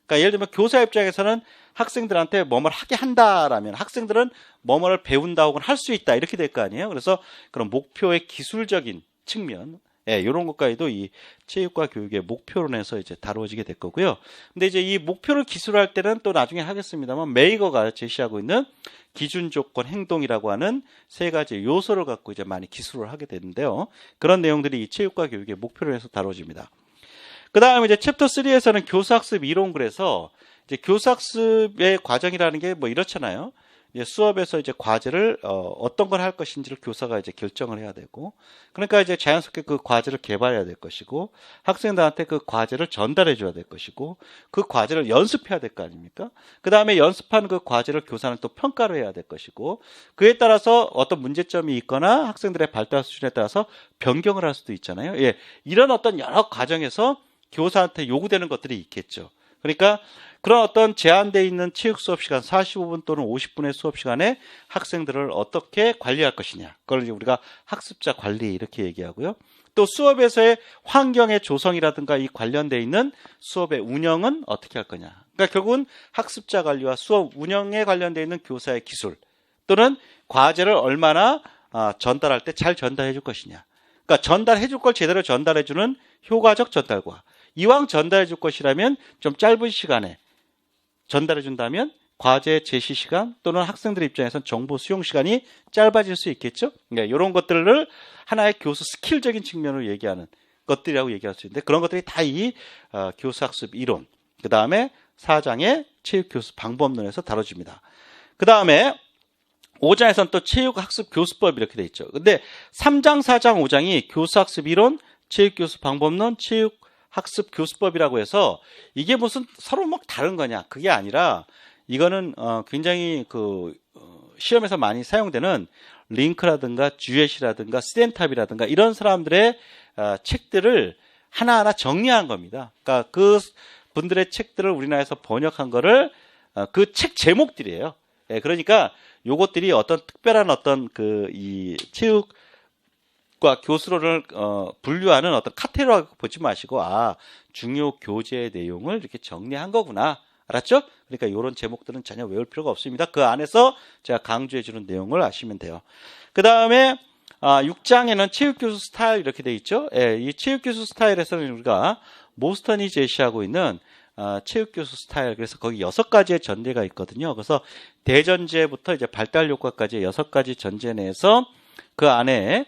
그러니까 예를 들면 교사 입장에서는 학생들한테 뭐뭘 하게 한다라면 학생들은 뭐뭐를 배운다 혹은 할 수 있다 이렇게 될 거 아니에요. 그래서 그런 목표의 기술적인 측면, 이런 것까지도 이 체육과 교육의 목표론에서 이제 다루어지게 될 거고요. 근데 이제 이 목표를 기술할 때는 또 나중에 하겠습니다만 메이거가 제시하고 있는 기준 조건 행동이라고 하는 세 가지 요소를 갖고 이제 많이 기술을 하게 되는데요. 그런 내용들이 이 체육과 교육의 목표론에서 다뤄집니다. 그 다음에 이제 챕터 3에서는 교사학습 이론, 그래서 이제 교사학습의 과정이라는 게 뭐 이렇잖아요. 이제 수업에서 이제 과제를 어떤 걸 할 것인지를 교사가 이제 결정을 해야 되고, 그러니까 이제 자연스럽게 그 과제를 개발해야 될 것이고, 학생들한테 그 과제를 전달해 줘야 될 것이고, 그 과제를 연습해야 될 거 아닙니까? 그 다음에 연습한 그 과제를 교사는 또 평가를 해야 될 것이고, 그에 따라서 어떤 문제점이 있거나 학생들의 발달 수준에 따라서 변경을 할 수도 있잖아요. 이런 어떤 여러 과정에서 교사한테 요구되는 것들이 있겠죠. 그러니까 그런 어떤 제한되어 있는 체육 수업 시간 45분 또는 50분의 수업 시간에 학생들을 어떻게 관리할 것이냐. 그걸 우리가 학습자 관리 이렇게 얘기하고요. 또 수업에서의 환경의 조성이라든가 이 관련되어 있는 수업의 운영은 어떻게 할 거냐. 그러니까 결국은 학습자 관리와 수업 운영에 관련되어 있는 교사의 기술 또는 과제를 얼마나 전달할 때 잘 전달해 줄 것이냐. 그러니까 전달해 줄 걸 제대로 전달해 주는 효과적 전달과, 이왕 전달해 줄 것이라면 좀 짧은 시간에 전달해 준다면 과제 제시 시간 또는 학생들 입장에서는 정보 수용 시간이 짧아질 수 있겠죠. 이런 것들을 하나의 교수 스킬적인 측면으로 얘기하는 것들이라고 얘기할 수 있는데, 그런 것들이 다 이 교수학습 이론, 그 다음에 4장의 체육교수 방법론에서 다뤄집니다. 그 다음에 5장에서는 또 체육학습 교수법 이렇게 돼 있죠. 근데 3장, 4장, 5장이 교수학습 이론, 체육교수 방법론, 체육학습 교수법이라고 해서 이게 무슨 서로 막 다른 거냐, 그게 아니라 이거는 굉장히 시험에서 많이 사용되는 링크라든가 듀엣이라든가 스탠탑이라든가 이런 사람들의 책들을 하나하나 정리한 겁니다. 그러니까 그 분들의 책들을 우리나라에서 번역한 거를 그 책 제목들이에요. 그러니까 요것들이 어떤 특별한 어떤 이 체육과 교수론을 분류하는 어떤 카테고리라고 보지 마시고, 중요 교재의 내용을 이렇게 정리한 거구나. 알았죠? 그러니까 이런 제목들은 전혀 외울 필요가 없습니다. 그 안에서 제가 강조해 주는 내용을 아시면 돼요. 그 다음에 6장에는 체육교수 스타일 이렇게 돼 있죠. 이 체육교수 스타일에서는 우리가 모스턴이 제시하고 있는 체육교수 스타일, 그래서 거기 6가지의 전제가 있거든요. 그래서 대전제부터 이제 발달 효과까지 6가지 전제 내에서 그 안에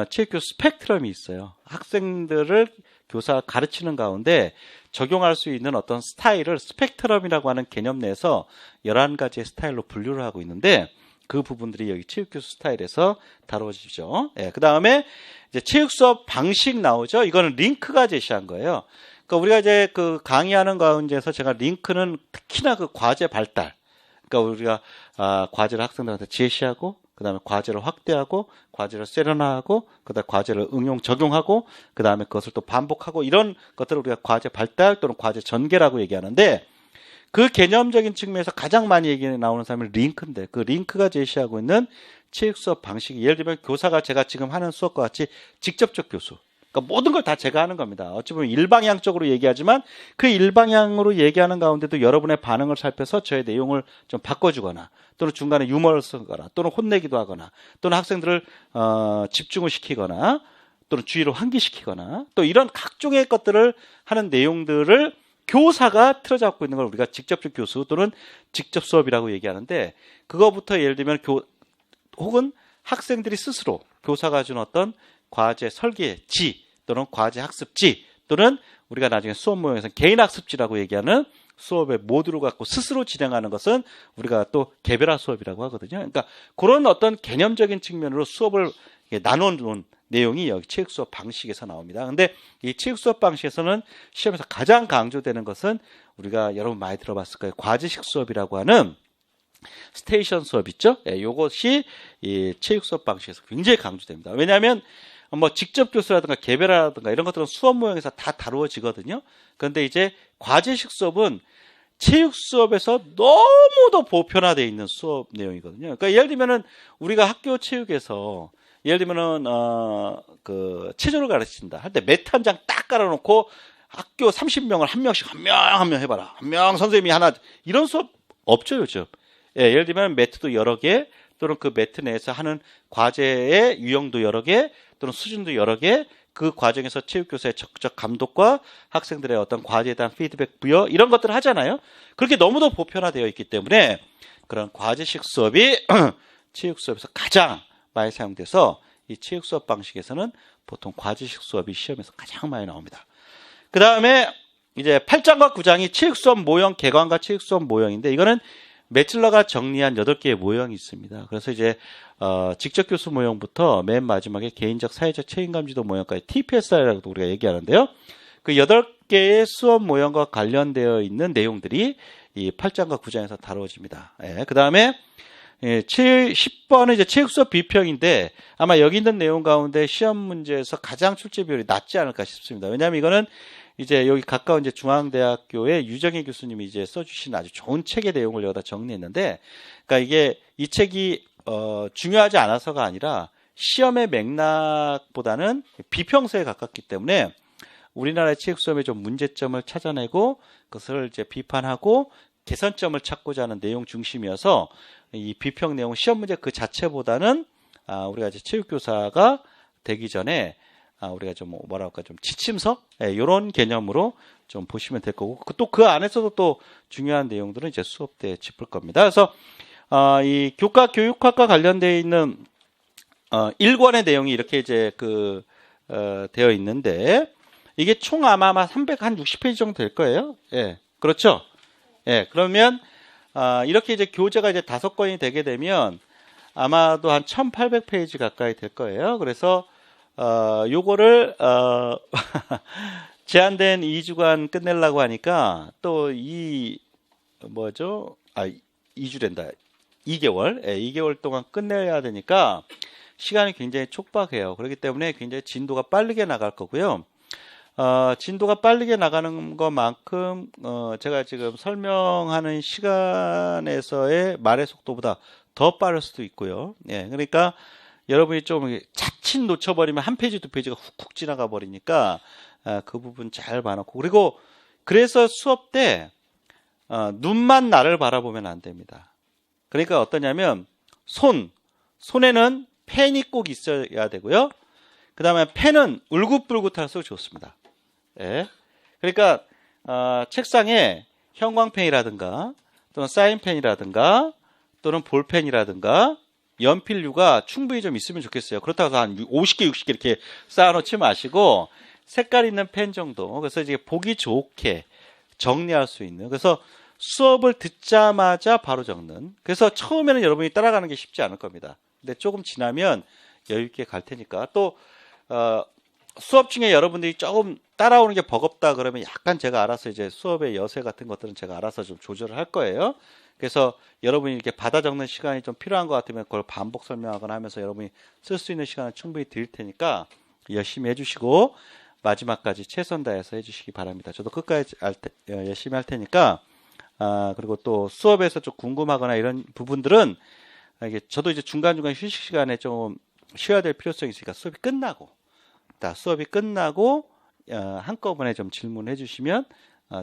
체육교수 스펙트럼이 있어요. 학생들을 교사가 가르치는 가운데 적용할 수 있는 어떤 스타일을 스펙트럼이라고 하는 개념 내에서 11가지의 스타일로 분류를 하고 있는데, 그 부분들이 여기 체육교수 스타일에서 다뤄지죠. 그 다음에 이제 체육 수업 방식 나오죠. 이거는 링크가 제시한 거예요. 그러니까 우리가 이제 강의하는 가운데서 제가 링크는 특히나 과제 발달, 그러니까 우리가 과제를 학생들한테 제시하고, 그 다음에 과제를 확대하고, 과제를 세련화하고, 그 다음에 과제를 적용하고, 그 다음에 그것을 또 반복하고, 이런 것들을 우리가 과제 발달 또는 과제 전개라고 얘기하는데, 그 개념적인 측면에서 가장 많이 얘기 나오는 사람이 링크인데, 그 링크가 제시하고 있는 체육 수업 방식이, 예를 들면 교사가 제가 지금 하는 수업과 같이 직접적 교수, 그러니까 모든 걸 다 제가 하는 겁니다. 어찌 보면 일방향적으로 얘기하지만 그 일방향으로 얘기하는 가운데도 여러분의 반응을 살펴서 저의 내용을 좀 바꿔주거나, 또는 중간에 유머를 쓰거나, 또는 혼내기도 하거나, 또는 학생들을 집중을 시키거나, 또는 주의를 환기시키거나, 또 이런 각종의 것들을 하는 내용들을 교사가 틀어잡고 있는 걸 우리가 직접적 교수 또는 직접 수업이라고 얘기하는데, 그거부터 예를 들면 혹은 학생들이 스스로 교사가 준 어떤 과제 설계지 또는 과제 학습지 또는 우리가 나중에 수업 모형에서 개인 학습지라고 얘기하는 수업의 모듈을 갖고 스스로 진행하는 것은 우리가 또 개별화 수업이라고 하거든요. 그러니까 그런 어떤 개념적인 측면으로 수업을 나눠놓은 내용이 여기 체육 수업 방식에서 나옵니다. 근데 이 체육 수업 방식에서는 시험에서 가장 강조되는 것은 우리가 여러분 많이 들어봤을 거예요. 과제식 수업이라고 하는 스테이션 수업 있죠? 이것이 이 체육 수업 방식에서 굉장히 강조됩니다. 왜냐하면 뭐 직접 교수라든가 개별화라든가 이런 것들은 수업 모형에서 다 다루어지거든요. 그런데 이제 과제식 수업은 체육 수업에서 너무도 보편화되어 있는 수업 내용이거든요. 그러니까 예를 들면은 우리가 학교 체육에서 예를 들면은 그 체조를 가르친다 할 때 매트 한 장 딱 깔아놓고 학교 30명을 한 명씩 한 명 해봐라. 한 명 선생님이 하나 이런 수업 없죠 요즘. 예를 들면 매트도 여러 개 또는 그 매트 내에서 하는 과제의 유형도 여러 개 또는 수준도 여러 개, 그 과정에서 체육교사의 적극적 감독과 학생들의 어떤 과제에 대한 피드백 부여 이런 것들을 하잖아요. 그렇게 너무도 보편화되어 있기 때문에 그런 과제식 수업이 체육 수업에서 가장 많이 사용돼서 이 체육 수업 방식에서는 보통 과제식 수업이 시험에서 가장 많이 나옵니다. 그 다음에 이제 8장과 9장이 체육 수업 모형, 개관과 체육 수업 모형인데 이거는 매틀러가 정리한 8개의 모형이 있습니다. 그래서 이제 직접 교수 모형부터 맨 마지막에 개인적 사회적 책임감 지도 모형까지 TPSR이라고 우리가 얘기하는데요. 그 8개의 수업 모형과 관련되어 있는 내용들이 이 8장과 9장에서 다루어집니다. 그 다음에 10번은 이제 체육 수업 비평인데 아마 여기 있는 내용 가운데 시험 문제에서 가장 출제 비율이 낮지 않을까 싶습니다. 왜냐하면 이거는 이제 여기 가까운 이제 중앙대학교의 유정희 교수님이 이제 써주신 아주 좋은 책의 내용을 여기다 정리했는데, 그러니까 이게 이 책이 중요하지 않아서가 아니라 시험의 맥락보다는 비평서에 가깝기 때문에 우리나라의 체육 수업의 좀 문제점을 찾아내고 그것을 이제 비판하고 개선점을 찾고자 하는 내용 중심이어서 이 비평 내용 시험 문제 그 자체보다는 우리가 이제 체육교사가 되기 전에 우리가 좀 뭐랄까 좀 지침서 이런 개념으로 좀 보시면 될 거고 또 그 안에서도 또 중요한 내용들은 이제 수업 때 짚을 겁니다. 그래서 이 교과 교육학과 관련되어 있는 1권의 내용이 이렇게 이제 되어 있는데 이게 총 아마 360페이지 정도 될 거예요. 예, 그렇죠? 예, 그러면 이렇게 이제 교재가 이제 5권이 되게 되면 아마도 한 1800페이지 가까이 될 거예요. 그래서 요거를 제한된 2주간 끝내려고 하니까 또 2주랜다. 2개월. 예, 2개월 동안 끝내야 되니까 시간이 굉장히 촉박해요. 그렇기 때문에 굉장히 진도가 빠르게 나갈 거고요. 진도가 빠르게 나가는 것만큼 제가 지금 설명하는 시간에서의 말의 속도보다 더 빠를 수도 있고요. 예, 그러니까 여러분이 좀 자칫 놓쳐버리면 한 페이지 두 페이지가 훅훅 지나가 버리니까 그 부분 잘 봐놓고 그리고 그래서 수업 때 눈만 나를 바라보면 안 됩니다. 그러니까 어떠냐면 손에는 펜이 꼭 있어야 되고요. 그 다음에 펜은 울긋불긋할수록 좋습니다. 예. 그러니까 책상에 형광펜이라든가 또는 사인펜이라든가 또는 볼펜이라든가 연필류가 충분히 좀 있으면 좋겠어요. 그렇다고 해서 한 50개, 60개 이렇게 쌓아놓지 마시고 색깔 있는 펜 정도. 그래서 이제 보기 좋게 정리할 수 있는. 그래서 수업을 듣자마자 바로 적는. 그래서 처음에는 여러분이 따라가는 게 쉽지 않을 겁니다. 근데 조금 지나면 여유 있게 갈 테니까 또 수업 중에 여러분들이 조금 따라오는 게 버겁다 그러면 약간 제가 알아서 이제 수업의 여세 같은 것들은 제가 알아서 좀 조절을 할 거예요. 그래서 여러분이 이렇게 받아 적는 시간이 좀 필요한 것 같으면 그걸 반복 설명하거나 하면서 여러분이 쓸 수 있는 시간을 충분히 드릴 테니까 열심히 해주시고 마지막까지 최선 다해서 해주시기 바랍니다. 저도 끝까지 열심히 할 테니까 그리고 또 수업에서 좀 궁금하거나 이런 부분들은 이게 저도 이제 중간중간 휴식 시간에 좀 쉬어야 될 필요성이 있으니까 수업이 끝나고 한꺼번에 좀 질문해 주시면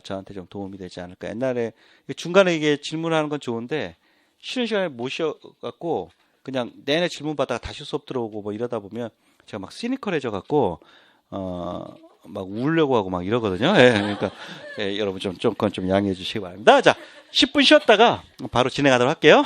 저한테 좀 도움이 되지 않을까. 옛날에 중간에 이게 질문하는 건 좋은데 쉬는 시간에 못 쉬어갖고 그냥 내내 질문 받다가 다시 수업 들어오고 뭐 이러다 보면 제가 막 시니컬해져 갖고 막 울려고 하고 막 이러거든요. 예, 그러니까 예, 여러분 그건 좀 양해해 주시기 바랍니다. 자, 10분 쉬었다가 바로 진행하도록 할게요.